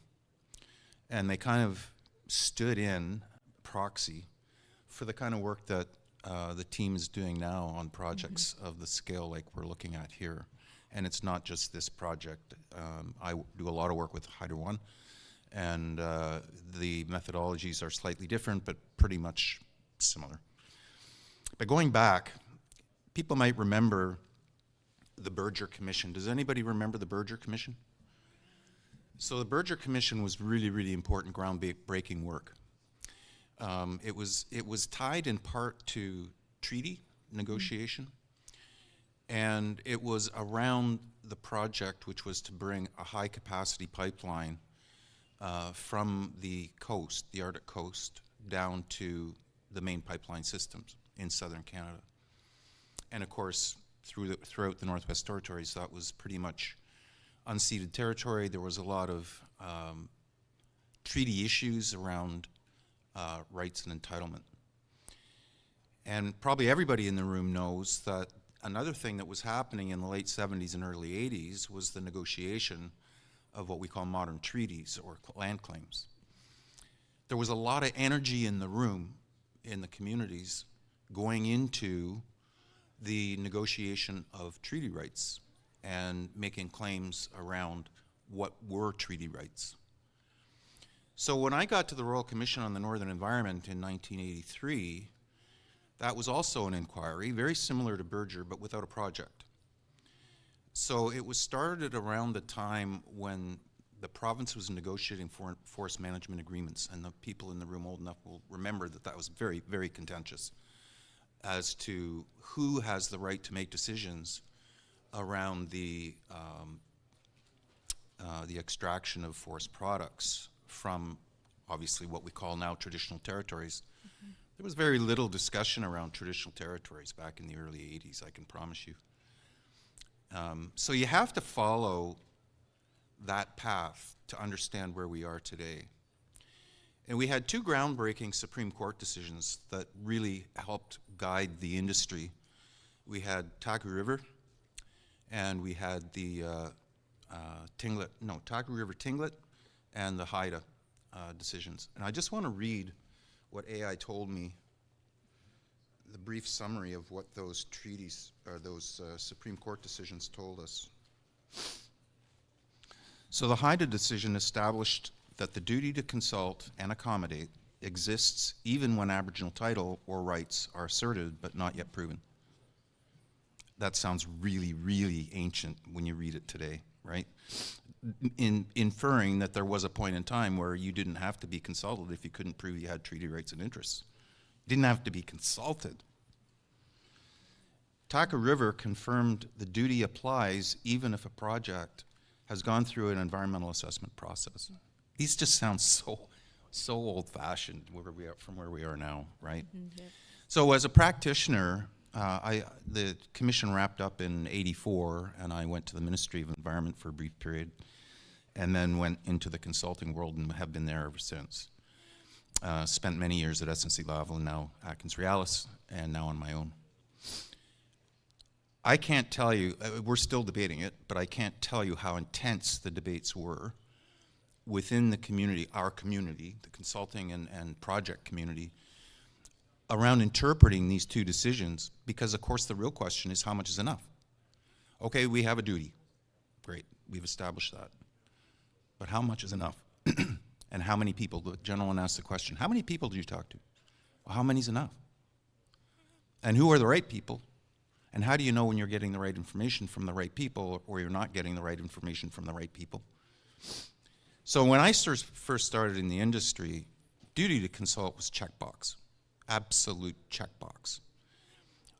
and they kind of stood in proxy for the kind of work that the team is doing now on projects of the scale like we're looking at here. And it's not just this project. I do a lot of work with Hydro One, and the methodologies are slightly different, but pretty much similar. But going back, people might remember the Berger Commission. Does anybody remember the Berger Commission? So the Berger Commission was really, really important groundbreaking work. It was tied in part to treaty negotiation, and it was around the project, which was to bring a high-capacity pipeline from the coast, the Arctic coast, down to the main pipeline systems in southern Canada. And of course, throughout the Northwest Territories, that was pretty much unceded territory. There was a lot of treaty issues around rights and entitlement. And probably everybody in the room knows that another thing that was happening in the late 70s and early 80s was the negotiation of what we call modern treaties or land claims. There was a lot of energy in the room, in the communities, going into the negotiation of treaty rights and making claims around what were treaty rights. So when I got to the Royal Commission on the Northern Environment in 1983, that was also an inquiry, very similar to Berger, but without a project. So it was started around the time when the province was negotiating forest management agreements, and the people in the room old enough will remember that that was very, very contentious as to who has the right to make decisions around the extraction of forest products from obviously what we call now traditional territories. There was very little discussion around traditional territories back in the early 80s, I can promise you. So you have to follow that path to understand where we are today. And we had two groundbreaking Supreme Court decisions that really helped guide the industry. We had Taku River, and we had the Taku River Tinglet and the Haida decisions. And I just want to read what AI told me, the brief summary of what those treaties, or those Supreme Court decisions told us. So the Haida decision established that the duty to consult and accommodate exists even when Aboriginal title or rights are asserted but not yet proven. That sounds really, really ancient when you read it today, right? Inferring that there was a point in time where you didn't have to be consulted if you couldn't prove you had treaty rights and interests. You didn't have to be consulted. Taku River confirmed the duty applies even if a project has gone through an environmental assessment process. These just sound so old-fashioned from where we are now, right? Yep. So as a practitioner, the commission wrapped up in '84, and I went to the Ministry of Environment for a brief period, and then went into the consulting world and have been there ever since. Spent many years at SNC-Lavalin, now Atkins Realis, and now on my own. I can't tell you, we're still debating it, but I can't tell you how intense the debates were within the community, our community, the consulting and project community, around interpreting these two decisions, because of course the real question is how much is enough? Okay, we have a duty. Great, we've established that. But how much is enough? And how many people? The gentleman asked the question, how many people do you talk to? Well, how many is enough? And who are the right people? And how do you know when you're getting the right information from the right people or you're not getting the right information from the right people? So when I first started in the industry, duty to consult was checkbox, absolute checkbox.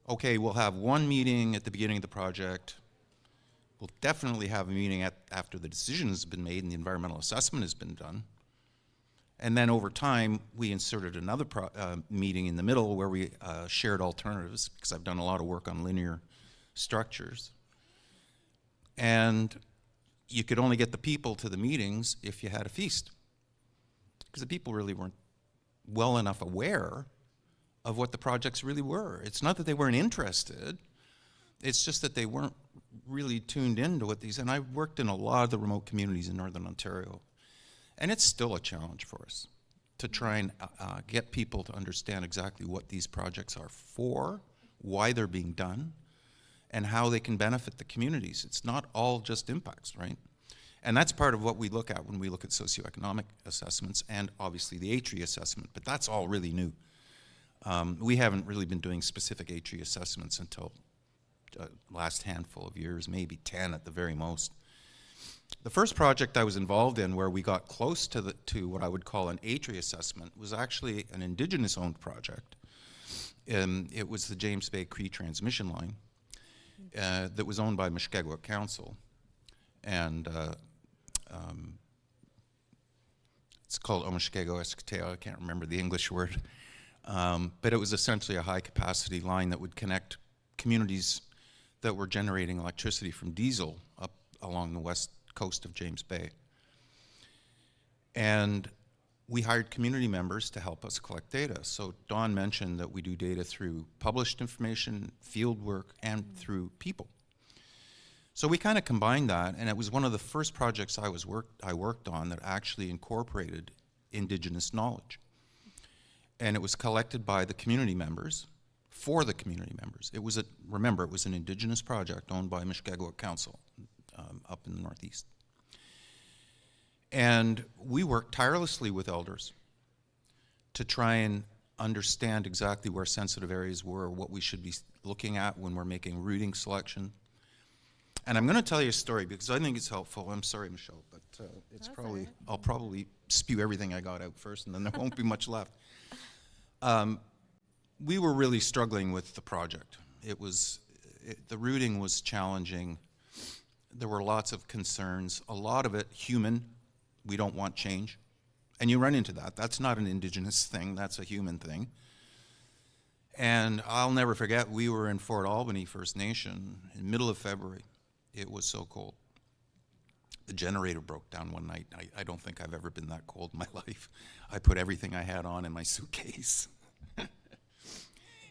Okay, we'll have one meeting at the beginning of the project. We'll definitely have a meeting after the decision has been made and the environmental assessment has been done. And then over time, we inserted another meeting in the middle where we shared alternatives, because I've done a lot of work on linear structures. And you could only get the people to the meetings if you had a feast, because the people really weren't well enough aware of what the projects really were. It's not that they weren't interested, it's just that they weren't really tuned into what these, and I worked in a lot of the remote communities in Northern Ontario. And it's still a challenge for us to try and get people to understand exactly what these projects are for, why they're being done, and how they can benefit the communities. It's not all just impacts, right? And that's part of what we look at when we look at socioeconomic assessments and obviously the ATRI assessment, but that's all really new. We haven't really been doing specific ATRI assessments until last handful of years, maybe 10 at the very most. The first project I was involved in where we got close to what I would call an ATRI assessment was actually an Indigenous-owned project. It was the James Bay Cree transmission line that was owned by Mushkegowuk Council. And it's called Omushkego-Eskateo, I can't remember the English word. But it was essentially a high-capacity line that would connect communities that were generating electricity from diesel up along the west coast of James Bay. And we hired community members to help us collect data. So Dawn mentioned that we do data through published information, field work, and through people. So we kind of combined that, and it was one of the first projects I worked on that actually incorporated Indigenous knowledge. And it was collected by the community members, for the community members. It was remember, it was an Indigenous project owned by Mushkegowuk Council up in the Northeast. And we worked tirelessly with elders to try and understand exactly where sensitive areas were, what we should be looking at when we're making routing selection. And I'm going to tell you a story because I think it's helpful. I'm sorry, Michelle, but it's probably, I'll probably spew everything I got out first and then there won't be much left. We were really struggling with the project. The routing was challenging. There were lots of concerns, a lot of it human. We don't want change. And you run into that. That's not an Indigenous thing, that's a human thing. And I'll never forget, we were in Fort Albany First Nation in the middle of February. It was so cold. The generator broke down one night. I don't think I've ever been that cold in my life. I put everything I had on in my suitcase.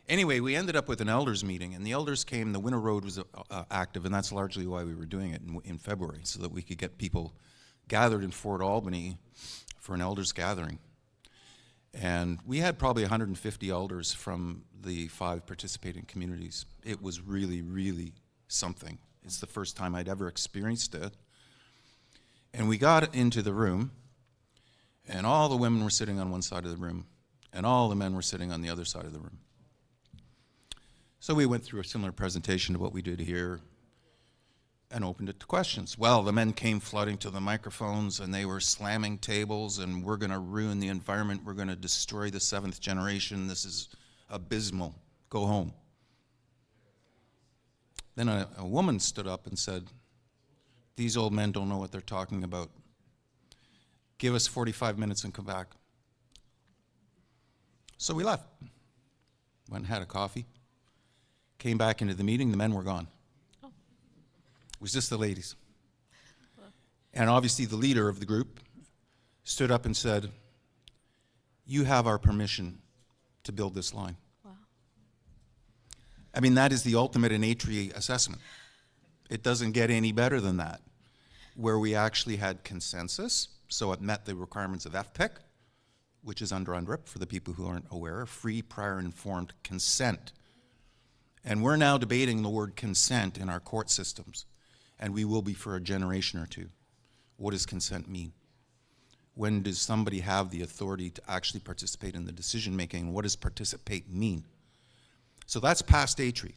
Anyway, we ended up with an elders meeting, and the elders came. The Winter Road was active, and that's largely why we were doing it in February, so that we could get people gathered in Fort Albany for an elders gathering. And we had probably 150 elders from the 5 participating communities. It was really, really something. It's the first time I'd ever experienced it. And we got into the room, and all the women were sitting on one side of the room, and all the men were sitting on the other side of the room. So we went through a similar presentation to what we did here and opened it to questions. Well, the men came flooding to the microphones and they were slamming tables and we're going to ruin the environment. We're going to destroy the 7th generation. This is abysmal. Go home. Then a woman stood up and said, these old men don't know what they're talking about. Give us 45 minutes and come back. So we left. Went and had a coffee. Came back into the meeting, the men were gone. Oh. It was just the ladies. Well. And obviously the leader of the group stood up and said, you have our permission to build this line. Wow. I mean, that is the ultimate in ATRI assessment. It doesn't get any better than that, where we actually had consensus, so it met the requirements of FPIC, which is under UNDRIP for the people who aren't aware, free, prior, informed consent. And we're now debating the word consent in our court systems, and we will be for a generation or two. What does consent mean? When does somebody have the authority to actually participate in the decision-making? What does participate mean? So that's past ATRI.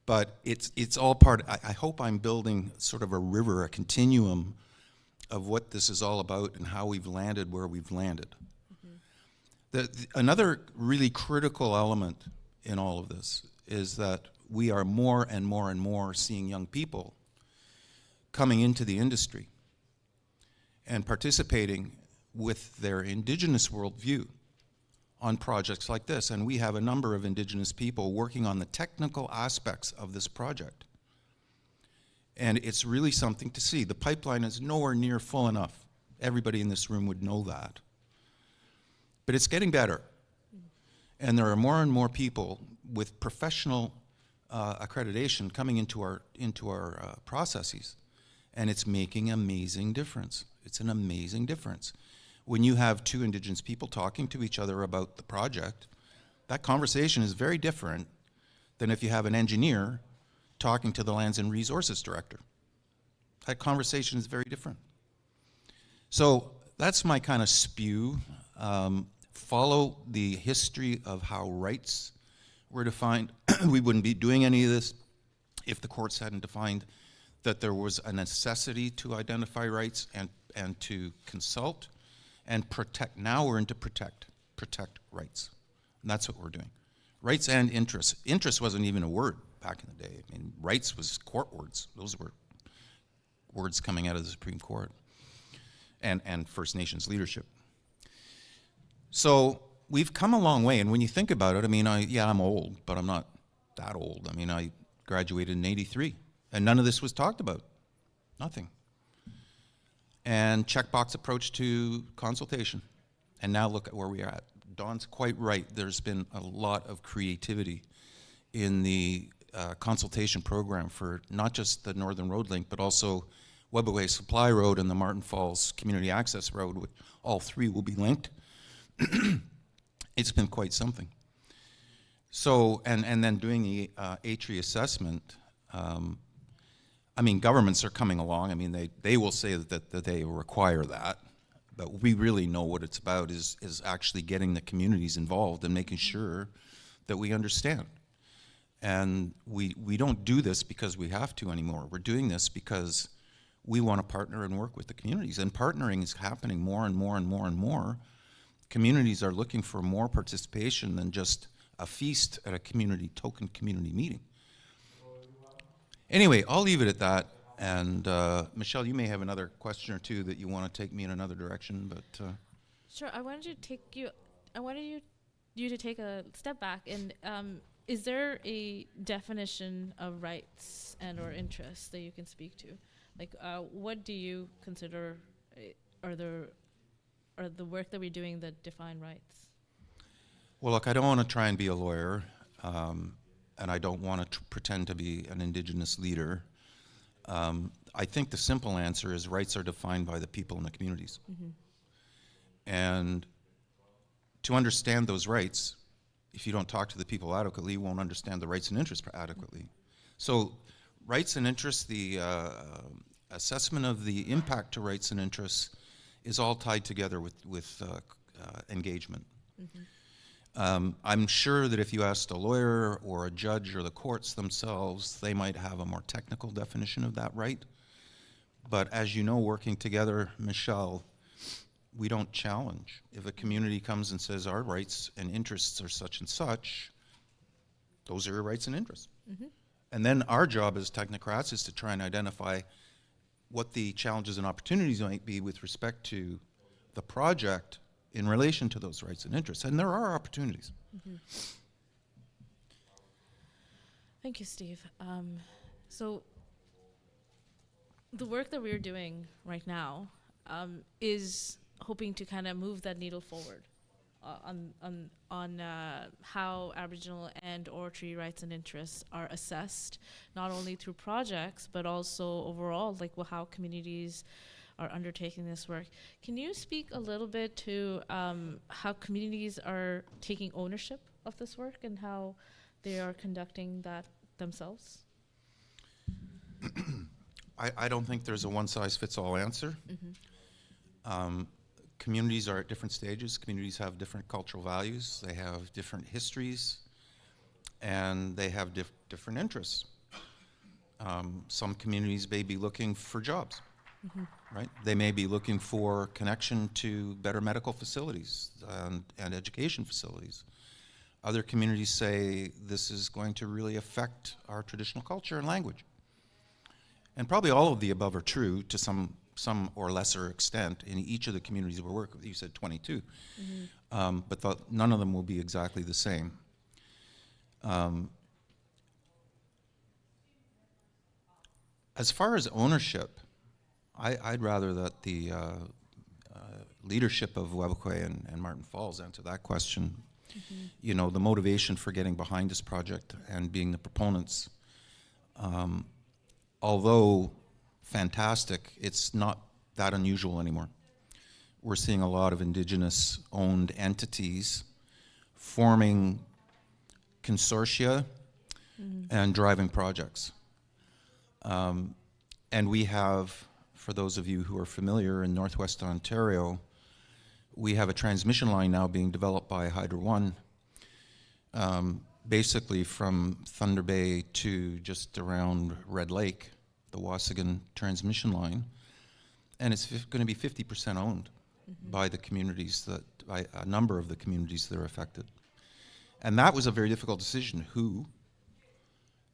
But it's all part, I hope I'm building sort of a river, a continuum of what this is all about and how we've landed where we've landed. Another really critical element in all of this is that we are more and more and more seeing young people coming into the industry and participating with their Indigenous worldview on projects like this. And we have a number of Indigenous people working on the technical aspects of this project. And it's really something to see. The pipeline is nowhere near full enough. Everybody in this room would know that. But it's getting better. And there are more and more people with professional accreditation coming into our processes. And it's making amazing difference. It's an amazing difference. When you have two Indigenous people talking to each other about the project, that conversation is very different than if you have an engineer talking to the Lands and Resources Director. That conversation is very different. So that's my kind of spew. Follow the history of how rights were defined. We wouldn't be doing any of this if the courts hadn't defined that there was a necessity to identify rights and to consult and protect. Now we're into protect rights. And that's what we're doing. Rights and interests. Interest wasn't even a word back in the day. I mean, rights was court words. Those were words coming out of the Supreme Court and First Nations leadership. So we've come a long way. And when you think about it, I mean, I'm old, but I'm not that old. I mean, I graduated in '83, and none of this was talked about. Nothing. And checkbox approach to consultation. And now look at where we are at. Dawn's quite right. There's been a lot of creativity in the consultation program for not just the Northern Road Link, but also Webaway Supply Road and the Martin Falls Community Access Road. Which all three will be linked. It's been quite something. So, and then doing the ATRI assessment, I mean, governments are coming along. I mean, they will say that they require that, but we really know what it's about is actually getting the communities involved and making sure that we understand. And we don't do this because we have to anymore. We're doing this because we want to partner and work with the communities. And partnering is happening more and more and more and more. Communities are looking for more participation than just a feast at a token community meeting. Anyway, I'll leave it at that. And Michelle, you may have another question or two that you want to take me in another direction, but Sure. I wanted you to take a step back. And is there a definition of rights and or interests that you can speak to? Like, what do you consider are the work that we're doing that define rights? well, look, I don't want to try and be a lawyer, and I don't want to pretend to be an Indigenous leader. I think the simple answer is rights are defined by the people in the communities. Mm-hmm. And to understand those rights, if you don't talk to the people adequately, you won't understand the rights and interests adequately. Mm-hmm. So rights and interests, the assessment of the impact to rights and interests is all tied together with engagement. Mm-hmm. I'm sure that if you asked a lawyer or a judge or the courts themselves, they might have a more technical definition of that right. But as you know, working together, Michelle, we don't challenge. If a community comes and says our rights and interests are such and such, those are your rights and interests. Mm-hmm. And then our job as technocrats is to try and identify what the challenges and opportunities might be with respect to the project in relation to those rights and interests. And there are opportunities. Mm-hmm. Thank you, Steve. So the work that we're doing right now is hoping to kind of move that needle forward how Aboriginal and or tree rights and interests are assessed, not only through projects but also overall, like how communities are undertaking this work. Can you speak a little bit to how communities are taking ownership of this work and how they are conducting that themselves? I don't think there's a one-size-fits-all answer. Communities are at different stages. Communities have different cultural values. They have different histories, and they have different interests. Some communities may be looking for jobs, right? They may be looking for connection to better medical facilities and education facilities. Other communities say this is going to really affect our traditional culture and language. And probably all of the above are true to some or lesser extent in each of the communities we work with. You said 22, but none of them will be exactly the same. As far as ownership, I'd rather that the leadership of Webquay and Martin Falls answer that question. You know, the motivation for getting behind this project and being the proponents, although fantastic, it's not that unusual anymore. We're seeing a lot of Indigenous-owned entities forming consortia and driving projects. And we have, for those of you who are familiar, in Northwest Ontario, we have a transmission line now being developed by Hydro One, basically from Thunder Bay to just around Red Lake, the Waasigan transmission line, and it's going to be 50% owned by the communities by a number of the communities that are affected. And that was a very difficult decision,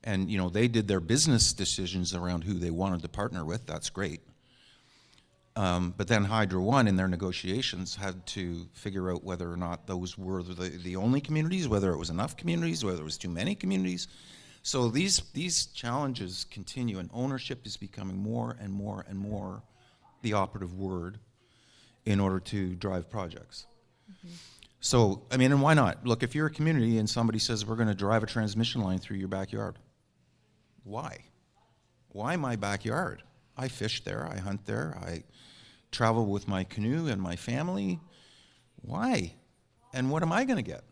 and you know, they did their business decisions around who they wanted to partner with. That's great. But then Hydro One, in their negotiations, had to figure out whether or not those were the only communities, whether it was enough communities, whether it was too many communities. So these challenges continue, and ownership is becoming more and more and more the operative word in order to drive projects. So, I mean, and why not? Look, if you're a community and somebody says, we're going to drive a transmission line through your backyard, why? Why my backyard? I fish there, I hunt there, I travel with my canoe and my family. Why? And what am I going to get?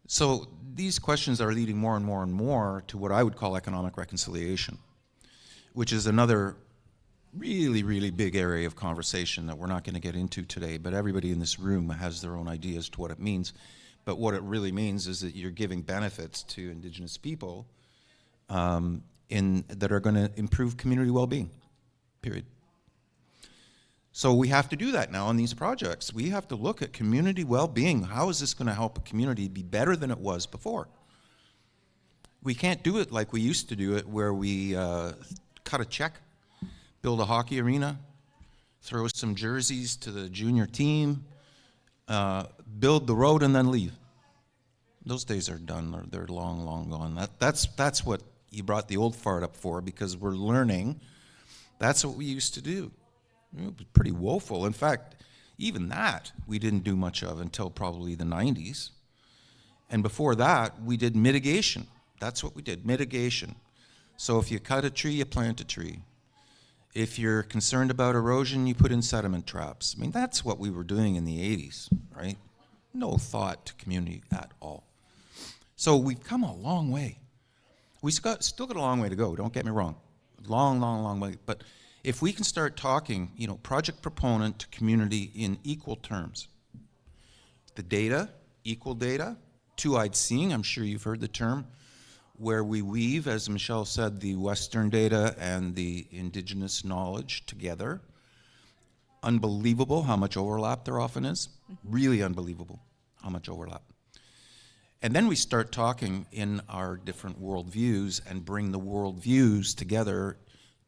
So these questions are leading more and more and more to what I would call economic reconciliation, which is another really, really big area of conversation that we're not going to get into today, but everybody in this room has their own ideas to what it means. But what it really means is that you're giving benefits to Indigenous people that are going to improve community well-being, period. So we have to do that now on these projects. We have to look at community well-being. How is this going to help a community be better than it was before? We can't do it like we used to do it, where we cut a check, build a hockey arena, throw some jerseys to the junior team, build the road, and then leave. Those days are done. They're long, long gone. That's what you brought the old fart up for, because we're learning. That's what we used to do. It was pretty woeful. In fact, even that we didn't do much of until probably the 90s. And before that, we did mitigation. That's what we did, mitigation. So if you cut a tree, you plant a tree. If you're concerned about erosion, you put in sediment traps. I mean, that's what we were doing in the 80s, right? No thought to community at all. So we've come a long way. We still got a long way to go, don't get me wrong. Long, long, long way. But if we can start talking, you know, project proponent to community in equal terms, the data, equal data, two-eyed seeing, I'm sure you've heard the term, where we weave, as Michelle said, the Western data and the Indigenous knowledge together. Unbelievable how much overlap there often is. Really unbelievable how much overlap. And then we start talking in our different worldviews and bring the worldviews together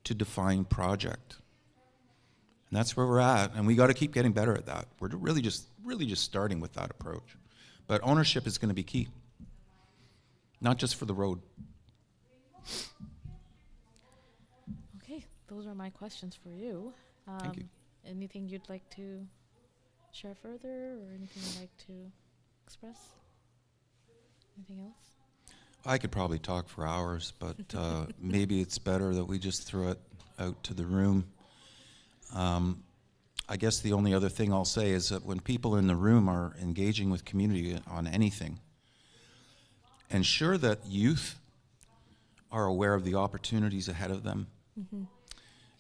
to define project. And that's where we're at, and we got to keep getting better at that. We're really just starting with that approach. But ownership is going to be key, not just for the road. Okay, those are my questions for you. Thank you. Anything you'd like to share further, or anything you'd like to express? Anything else? I could probably talk for hours, but maybe it's better that we just throw it out to the room. I guess the only other thing I'll say is that when people in the room are engaging with community on anything, ensure that youth are aware of the opportunities ahead of them,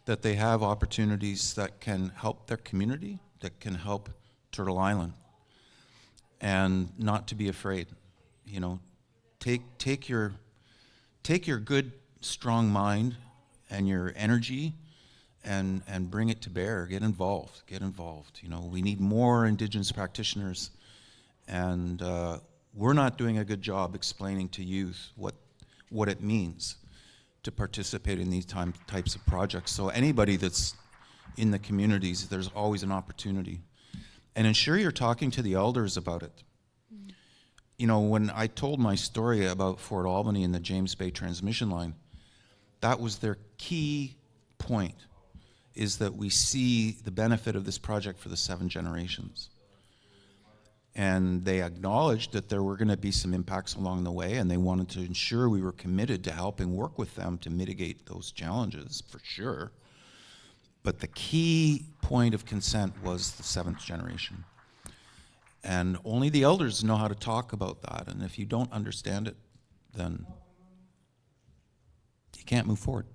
that they have opportunities that can help their community, that can help Turtle Island, and not to be afraid. You know, take your good, strong mind and your energy and bring it to bear. Get involved. You know, we need more Indigenous practitioners, and we're not doing a good job explaining to youth what it means to participate in these types of projects. So anybody that's in the communities, there's always an opportunity. And ensure you're talking to the elders about it. You know, when I told my story about Fort Albany and the James Bay transmission line, that was their key point, is that we see the benefit of this project for the 7 generations. And they acknowledged that there were going to be some impacts along the way, and they wanted to ensure we were committed to helping work with them to mitigate those challenges, for sure. But the key point of consent was the 7th generation. And only the elders know how to talk about that. And if you don't understand it, then you can't move forward.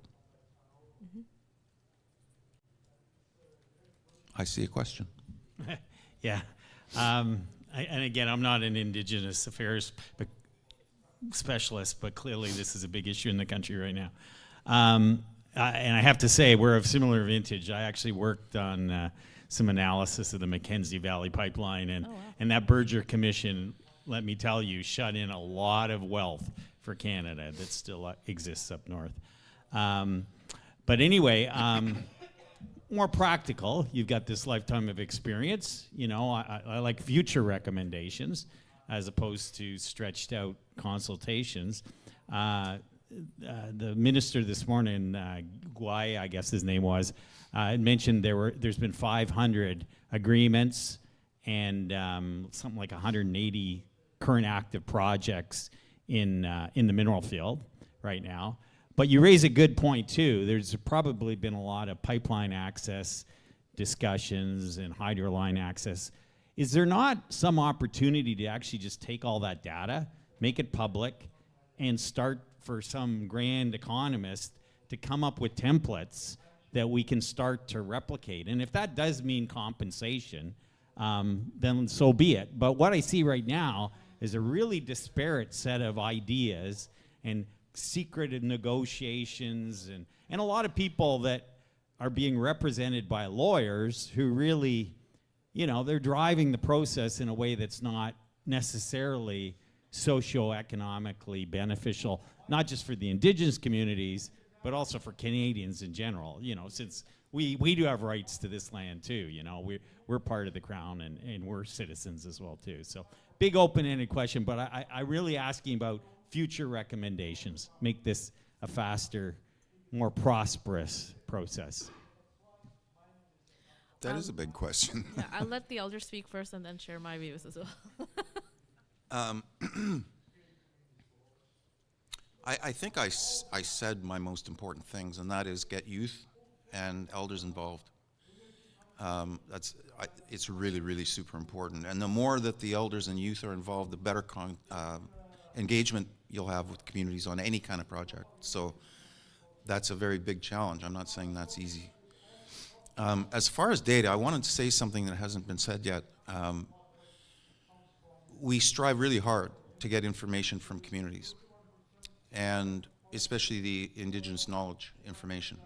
I see a question. Yeah. And again, I'm not an Indigenous affairs specialist, but clearly this is a big issue in the country right now. And I have to say, we're of similar vintage. I actually worked on some analysis of the Mackenzie Valley Pipeline, and that Berger Commission, let me tell you, shut in a lot of wealth for Canada that still exists up north. But anyway, more practical, you've got this lifetime of experience. You know, I like future recommendations as opposed to stretched out consultations. The minister this morning, Guai, I guess his name was, had mentioned there's been 500 agreements and something like 180 current active projects in the mineral field right now. But you raise a good point too. There's probably been a lot of pipeline access discussions and hydro line access. Is there not some opportunity to actually just take all that data, make it public, and start for some grand economist to come up with templates that we can start to replicate? And if that does mean compensation, then so be it. But what I see right now is a really disparate set of ideas and secreted negotiations and a lot of people that are being represented by lawyers who really, you know, they're driving the process in a way that's not necessarily socioeconomically beneficial, not just for the Indigenous communities, but also for Canadians in general. You know, since we do have rights to this land too, you know, we're part of the Crown and we're citizens as well too. So big open-ended question, but I really asking about future recommendations, make this a faster, more prosperous process. That is a big question. Yeah, I'll let the elders speak first and then share my views as well. I think I said my most important things, and that is get youth and elders involved. It's really, really super important. And the more that the elders and youth are involved, the better engagement you'll have with communities on any kind of project. So that's a very big challenge. I'm not saying that's easy. As far as data, I wanted to say something that hasn't been said yet. We strive really hard to get information from communities, and especially the Indigenous knowledge information.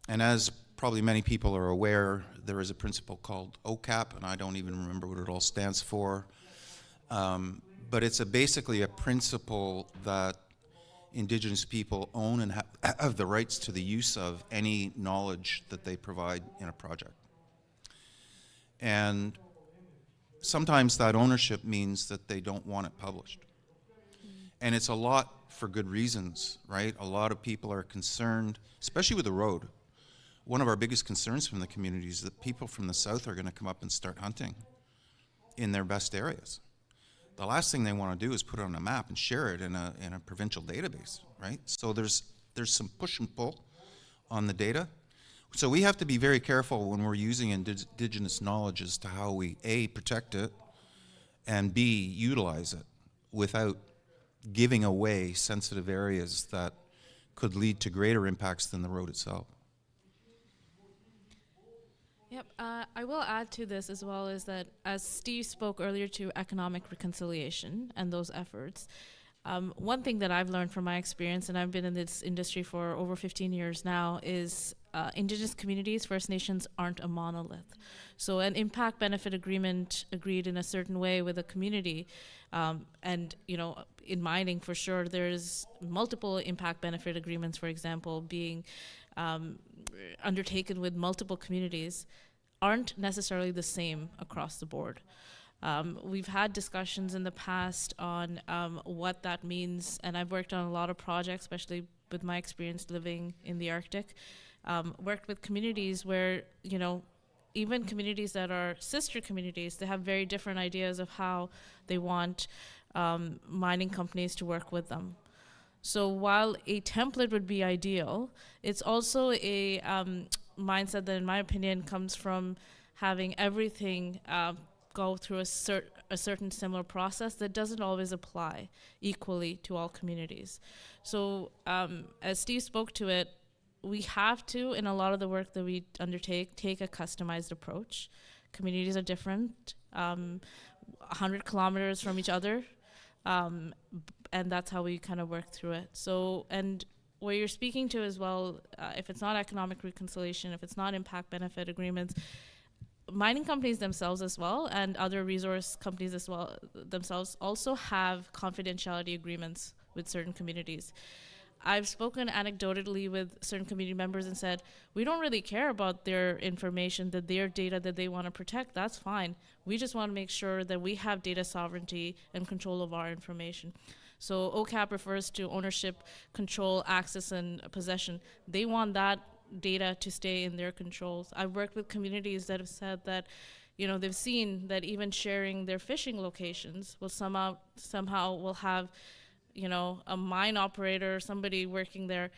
And as probably many people are aware, there is a principle called OCAP, and I don't even remember what it all stands for. But it's basically a principle that Indigenous people own and have the rights to the use of any knowledge that they provide in a project. And sometimes that ownership means that they don't want it published. And it's a lot for good reasons, right? A lot of people are concerned, especially with the road, one of our biggest concerns from the community is that people from the south are going to come up and start hunting in their best areas. The last thing they want to do is put it on a map and share it in a provincial database, right? So there's some push and pull on the data. So we have to be very careful when we're using Indigenous knowledge as to how we, A, protect it, and B, utilize it without giving away sensitive areas that could lead to greater impacts than the road itself. Yep, I will add to this as well is that as Steve spoke earlier to economic reconciliation and those efforts, one thing that I've learned from my experience, and I've been in this industry for over 15 years now, is Indigenous communities, First Nations, aren't a monolith. So an impact benefit agreement agreed in a certain way with a community, and you know, in mining for sure, there's multiple impact benefit agreements, for example, being undertaken with multiple communities, aren't necessarily the same across the board. We've had discussions in the past on what that means, and I've worked on a lot of projects, especially with my experience living in the Arctic, worked with communities where, you know, even communities that are sister communities, they have very different ideas of how they want mining companies to work with them. So while a template would be ideal, it's also a mindset that, in my opinion, comes from having everything go through a certain similar process that doesn't always apply equally to all communities. So as Steve spoke to it, we have to, in a lot of the work that we undertake, take a customized approach. Communities are different, 100 kilometers from each other, and that's how we kind of work through it. So, and what you're speaking to as well, if it's not economic reconciliation, if it's not impact benefit agreements, mining companies themselves as well, and other resource companies as well themselves also have confidentiality agreements with certain communities. I've spoken anecdotally with certain community members and said, we don't really care about their information, that their data that they want to protect, that's fine. We just want to make sure that we have data sovereignty and control of our information. So OCAP refers to ownership, control, access, and possession. They want that data to stay in their controls. I've worked with communities that have said that, you know, they've seen that even sharing their fishing locations will somehow will have, you know, a mine operator or somebody working there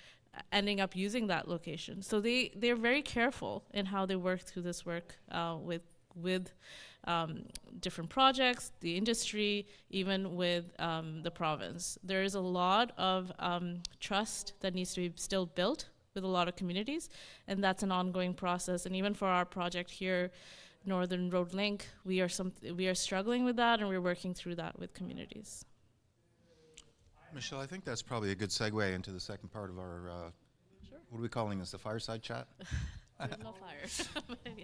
ending up using that location. So they're very careful in how they work through this work with different projects, the industry, even with the province. There is a lot of trust that needs to be still built with a lot of communities, and that's an ongoing process. And even for our project here, Northern Road Link, we are struggling with that, and we're working through that with communities. Michelle, I think that's probably a good segue into the second part of our, Sure. what are we calling this, the fireside chat? There's no fire.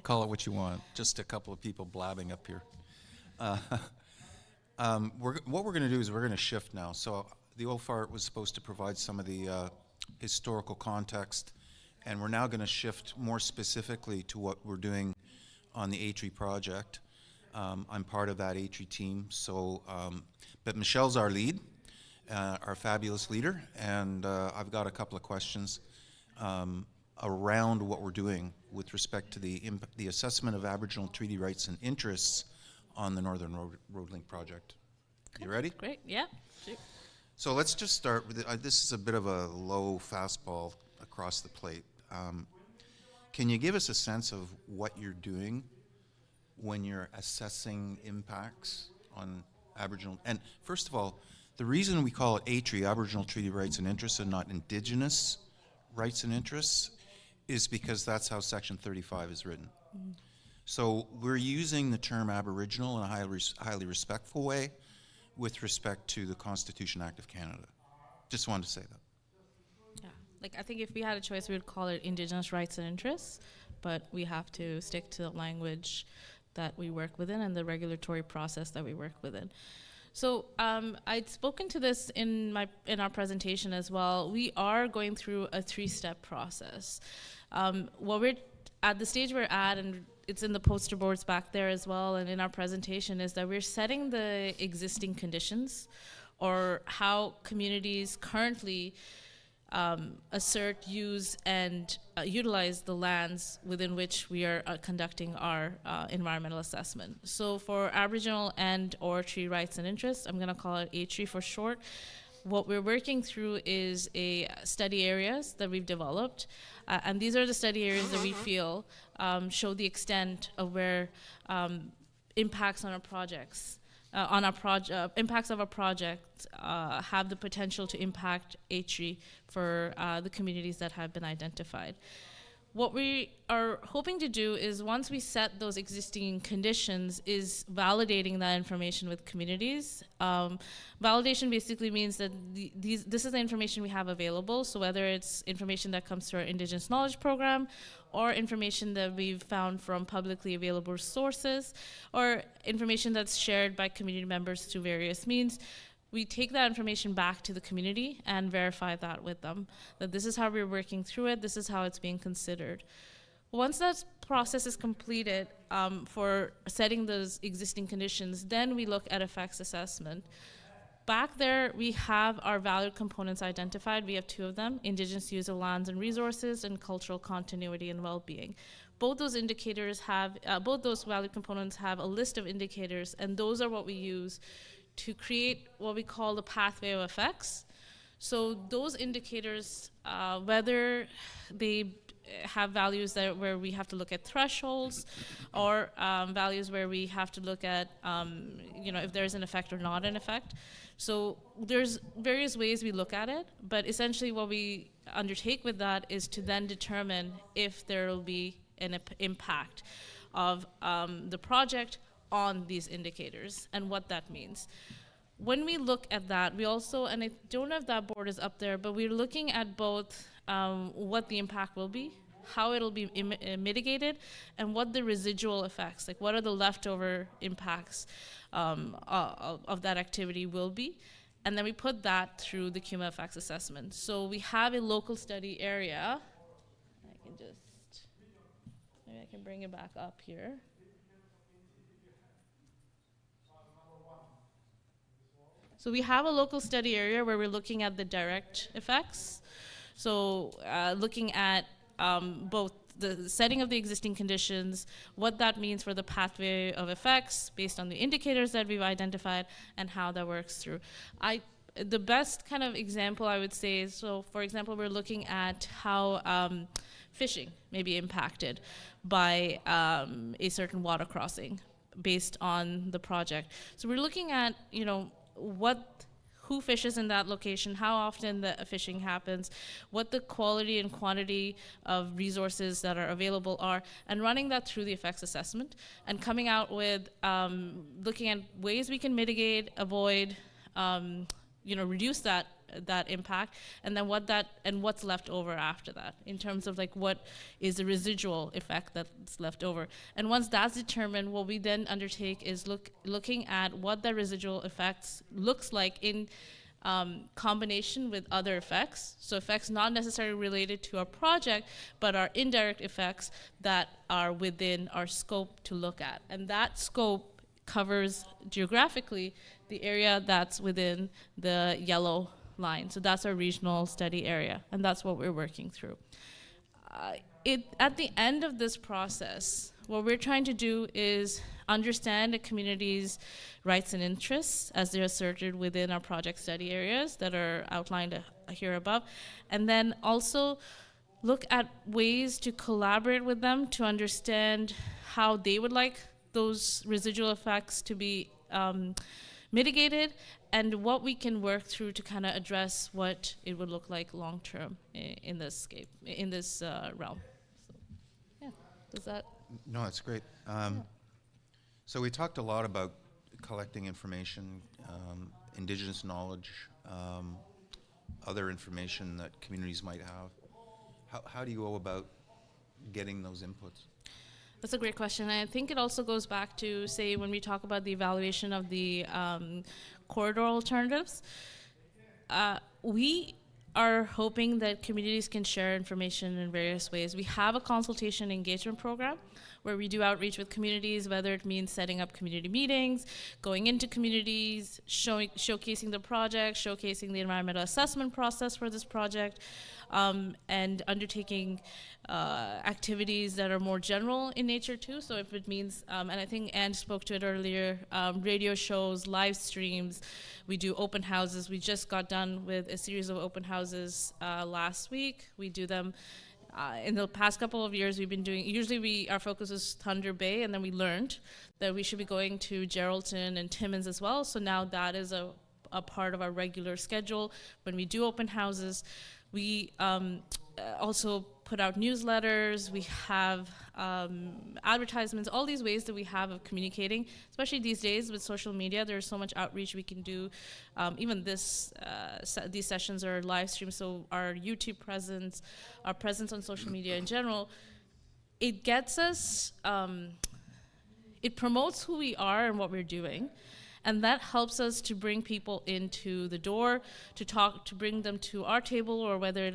Call it what you want, just a couple of people blabbing up here. What we're going to do is we're going to shift now. So the OFART was supposed to provide some of the historical context, and we're now going to shift more specifically to what we're doing on the ATRI project. I'm part of that ATRI team, so, but Michelle's our lead. Our fabulous leader, and I've got a couple of questions around what we're doing with respect to the assessment of Aboriginal treaty rights and interests on the Northern Road Link project. You ready? Great, yeah. Sure. So let's just start with this is a bit of a low fastball across the plate. Can you give us a sense of what you're doing when you're assessing impacts on Aboriginal? And first of all, the reason we call it ATRI, Aboriginal Treaty Rights and Interests, and not Indigenous Rights and Interests, is because that's how Section 35 is written. Mm. So we're using the term Aboriginal in a highly respectful way with respect to the Constitution Act of Canada. Just wanted to say that. Yeah, like I think if we had a choice, we would call it Indigenous Rights and Interests, but we have to stick to the language that we work within and the regulatory process that we work within. So I'd spoken to this in our presentation as well. We are going through a 3-step process. What we're at the stage we're at, and it's in the poster boards back there as well, and in our presentation, is that we're setting the existing conditions, or how communities currently assert, use, and utilize the lands within which we are conducting our environmental assessment. So for Aboriginal and or tree rights and interests, I'm going to call it ATRI for short, what we're working through is a study areas that we've developed, and these are the study areas that we feel show the extent of where impacts on our projects, impacts of a project have the potential to impact ATRI for the communities that have been identified. What we are hoping to do is, once we set those existing conditions, is validating that information with communities. Validation basically means that this is the information we have available, so whether it's information that comes through our Indigenous Knowledge Program, or information that we've found from publicly available sources, or information that's shared by community members through various means, we take that information back to the community and verify that with them, that this is how we're working through it, this is how it's being considered. Once that process is completed for setting those existing conditions, then we look at effects assessment. Back there, we have our valued components identified. We have two of them: Indigenous use of lands and resources, and cultural continuity and well-being. Both those indicators have, both those valued components have a list of indicators, and those are what we use to create what we call the pathway of effects. So those indicators, whether they have values that where we have to look at thresholds, or values where we have to look at if there's an effect or not an effect. So there's various ways we look at it, but essentially what we undertake with that is to then determine if there will be an impact of the project on these indicators and what that means. When we look at that, we also, and I don't know if that board is up there, but we're looking at both what the impact will be, how it'll be mitigated, and what the residual effects, like what are the leftover impacts of that activity will be. And then we put that through the cumulative effects assessment. So we have a local study area. Maybe I can bring it back up here. So we have a local study area where we're looking at the direct effects. So looking at both the setting of the existing conditions, what that means for the pathway of effects based on the indicators that we've identified, and how that works through. The best kind of example I would say is, so for example, we're looking at how fishing may be impacted by a certain water crossing based on the project. So we're looking at, who fishes in that location, how often the fishing happens, what the quality and quantity of resources that are available are, and running that through the effects assessment, and coming out with looking at ways we can mitigate, avoid, reduce that impact, and then what's left over after that, in terms of like what is the residual effect that's left over. And once that's determined, what we then undertake is looking at what the residual effects looks like in combination with other effects. So effects not necessarily related to our project, but are indirect effects that are within our scope to look at. And that scope covers geographically the area that's within the yellow line. So that's our regional study area, and that's what we're working through. At the end of this process, what we're trying to do is understand a community's rights and interests as they're asserted within our project study areas that are outlined here above, and then also look at ways to collaborate with them to understand how they would like those residual effects to be mitigated, and what we can work through to kind of address what it would look like long term in this realm. So, yeah, does that? No, that's great. So we talked a lot about collecting information, Indigenous knowledge, other information that communities might have. How do you go about getting those inputs? That's a great question. I think it also goes back to, say, when we talk about the evaluation of the corridor alternatives, we are hoping that communities can share information in various ways. We have a consultation engagement program where we do outreach with communities, whether it means setting up community meetings, going into communities, showcasing the project, showcasing the environmental assessment process for this project, and undertaking activities that are more general in nature too. So if it means, and I think Anne spoke to it earlier, radio shows, live streams, we do open houses. We just got done with a series of open houses last week. We do them in the past couple of years. We've been doing, usually our focus is Thunder Bay, and then we learned that we should be going to Geraldton and Timmins as well. So now that is a part of our regular schedule. When we do open houses, we also put out newsletters, we have advertisements, all these ways that we have of communicating, especially these days with social media. There's so much outreach we can do. Even these sessions are live streamed, so our YouTube presence, our presence on social media in general, it gets us, it promotes who we are and what we're doing. And that helps us to bring people into the door, to talk, to bring them to our table, or whether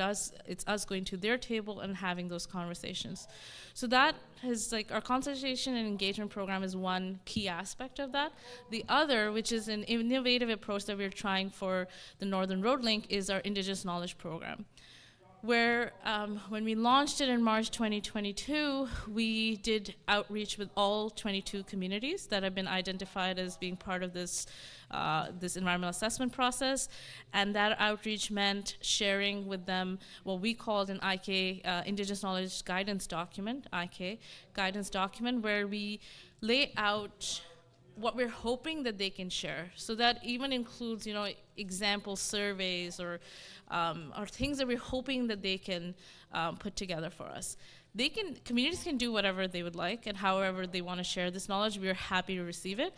it's us going to their table and having those conversations. So that is like our consultation and engagement program is one key aspect of that. The other, which is an innovative approach that we're trying for the Northern Road Link, is our Indigenous Knowledge Program, where when we launched it in March 2022, we did outreach with all 22 communities that have been identified as being part of this environmental assessment process. And that outreach meant sharing with them what we called an IK, Indigenous Knowledge Guidance Document, IK, guidance document, where we lay out what we're hoping that they can share. So that even includes, example surveys or things that we're hoping that they can put together for us. Communities can do whatever they would like and however they want to share this knowledge. We're happy to receive it.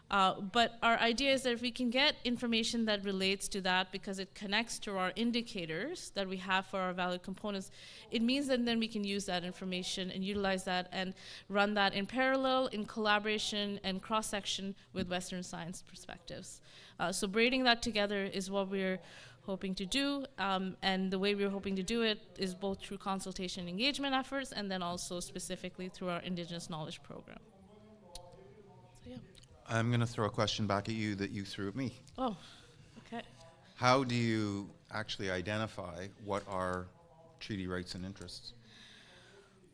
But our idea is that if we can get information that relates to that because it connects to our indicators that we have for our value components, it means that then we can use that information and utilize that and run that in parallel, in collaboration and cross-section with Western science perspectives. So braiding that together is what we're hoping to do, and the way we're hoping to do it is both through consultation and engagement efforts and then also specifically through our Indigenous Knowledge Program. So yeah. I'm going to throw a question back at you that you threw at me. Oh, okay. How do you actually identify what are treaty rights and interests?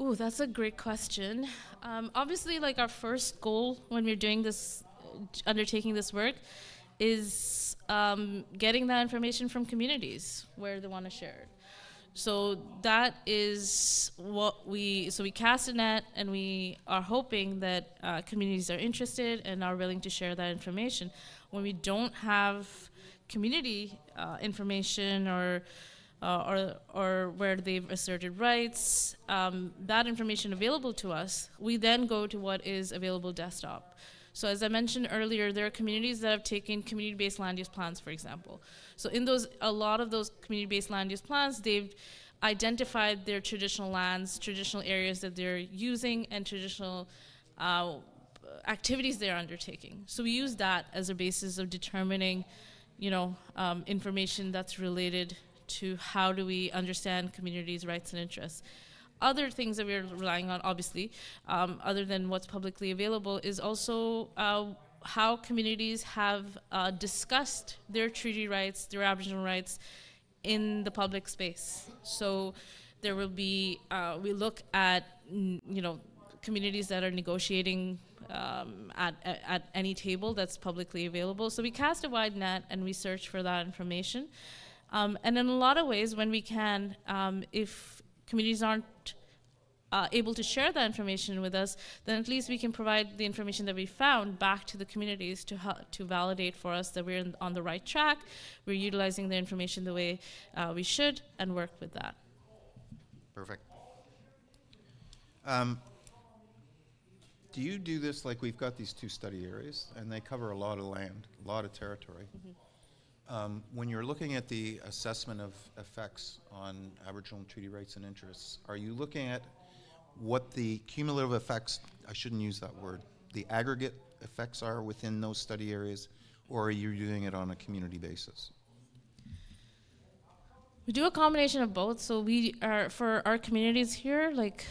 Ooh, that's a great question. Obviously, like our first goal when we're doing this, undertaking this work, is getting that information from communities where they want to share it. So that is what we cast a net, and we are hoping that communities are interested and are willing to share that information. When we don't have community information or where they've asserted rights, that information available to us, we then go to what is available desktop. So as I mentioned earlier, there are communities that have taken community-based land use plans, for example. So in a lot of those community-based land use plans, they've identified their traditional lands, traditional areas that they're using, and traditional activities they're undertaking. So we use that as a basis of determining, information that's related to how do we understand communities' rights and interests. Other things that we're relying on, obviously, other than what's publicly available, is also how communities have discussed their treaty rights, their Aboriginal rights in the public space. So there will be, we look at, communities that are negotiating at any table that's publicly available. So we cast a wide net and we search for that information. And in a lot of ways, when we can, if communities aren't able to share that information with us, then at least we can provide the information that we found back to the communities to validate for us that we're on the right track, we're utilizing the information the way we should, and work with that. Perfect. Do you do this like we've got these 2 study areas, and they cover a lot of land, a lot of territory. Mm-hmm. When you're looking at the assessment of effects on Aboriginal treaty rights and interests, are you looking at what the cumulative effects, I shouldn't use that word, the aggregate effects are within those study areas, or are you doing it on a community basis? We do a combination of both. So we are, for our communities here, like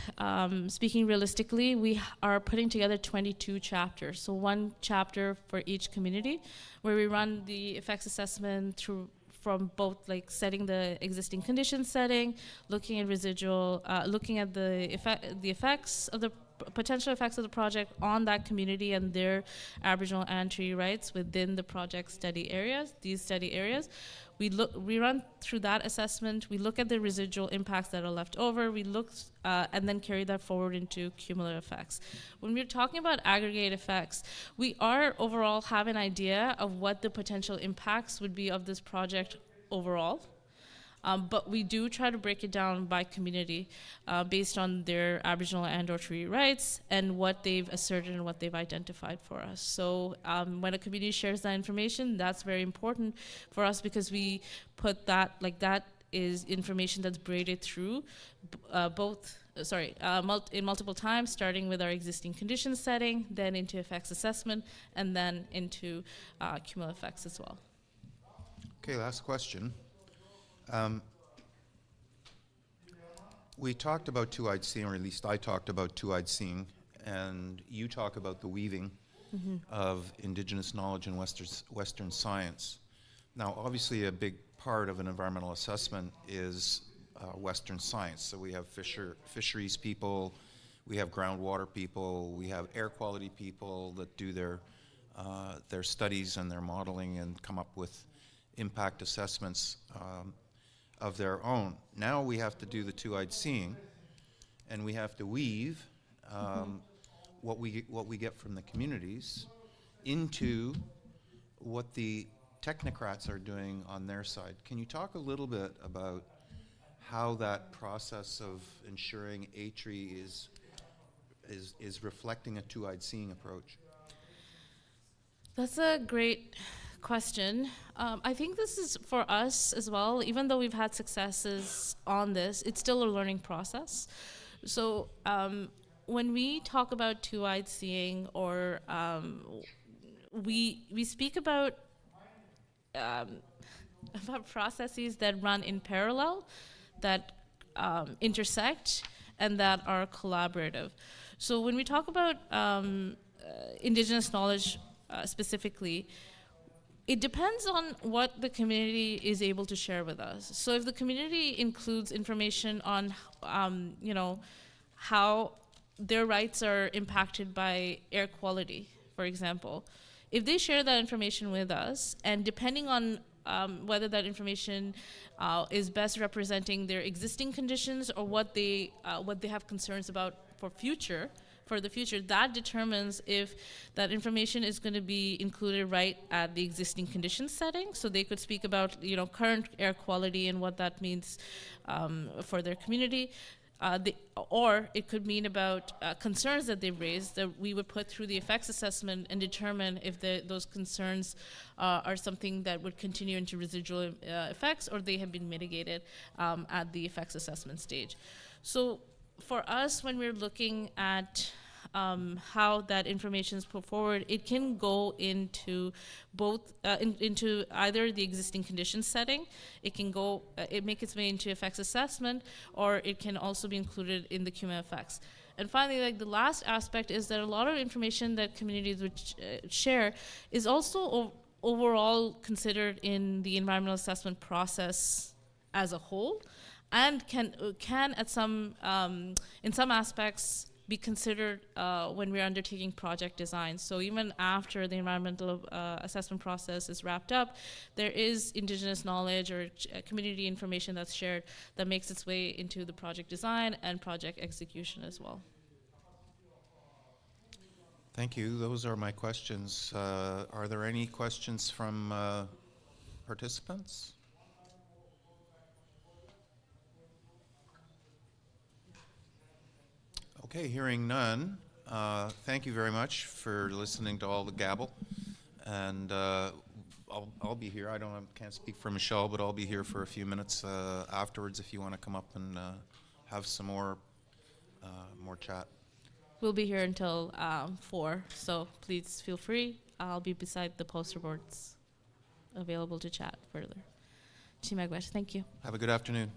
speaking realistically, we are putting together 22 chapters. So one chapter for each community, where we run the effects assessment through from both like setting the existing condition setting, looking at residual, looking at the effects of the potential effects of the project on that community and their Aboriginal and treaty rights within the project study areas, these study areas. We run through that assessment, we look at the residual impacts that are left over, we look and then carry that forward into cumulative effects. When we're talking about aggregate effects, we are overall have an idea of what the potential impacts would be of this project overall. But we do try to break it down by community based on their Aboriginal and/or treaty rights and what they've asserted and what they've identified for us. So when a community shares that information, that's very important for us because we put that, like that is information that's braided through in multiple times, starting with our existing condition setting, then into effects assessment, and then into cumulative effects as well. Okay, last question. We talked about two-eyed seeing, or at least I talked about two-eyed seeing, and you talk about the weaving of Indigenous knowledge and Western science. Now, obviously, a big part of an environmental assessment is Western science. So we have fisheries people, we have groundwater people, we have air quality people that do their studies and their modeling and come up with impact assessments of their own. Now we have to do the two-eyed seeing, and we have to weave what we get from the communities into what the technocrats are doing on their side. Can you talk a little bit about how that process of ensuring ATRI is reflecting a two-eyed seeing approach? That's a great question. I think this is for us as well, even though we've had successes on this, it's still a learning process. So when we talk about two-eyed seeing, or we speak about processes that run in parallel, that intersect, and that are collaborative. So when we talk about Indigenous knowledge specifically, it depends on what the community is able to share with us. So if the community includes information on, how their rights are impacted by air quality, for example, if they share that information with us, and depending on whether that information is best representing their existing conditions or what they have concerns about for the future, that determines if that information is going to be included right at the existing condition setting. So they could speak about, current air quality and what that means for their community. Or it could mean about concerns that they've raised that we would put through the effects assessment and determine if those concerns are something that would continue into residual effects, or they have been mitigated at the effects assessment stage. So for us, when we're looking at how that information is put forward, it can go into both, into either the existing condition setting, it can go, it make its way into effects assessment, or it can also be included in the cumulative effects. And finally, like the last aspect is that a lot of information that communities would share is also overall considered in the environmental assessment process as a whole, and can at some, in some aspects, be considered when we're undertaking project design. So even after the environmental assessment process is wrapped up, there is Indigenous knowledge or community information that's shared that makes its way into the project design and project execution as well. Thank you. Those are my questions. Are there any questions from participants? Okay, hearing none. Thank you very much for listening to all the gabble. And I'll be here. Can't speak for Michelle, but I'll be here for a few minutes afterwards if you want to come up and have some more chat. We'll be here until 4, so please feel free. I'll be beside the poster boards available to chat further. Chimagwesh, thank you. Have a good afternoon.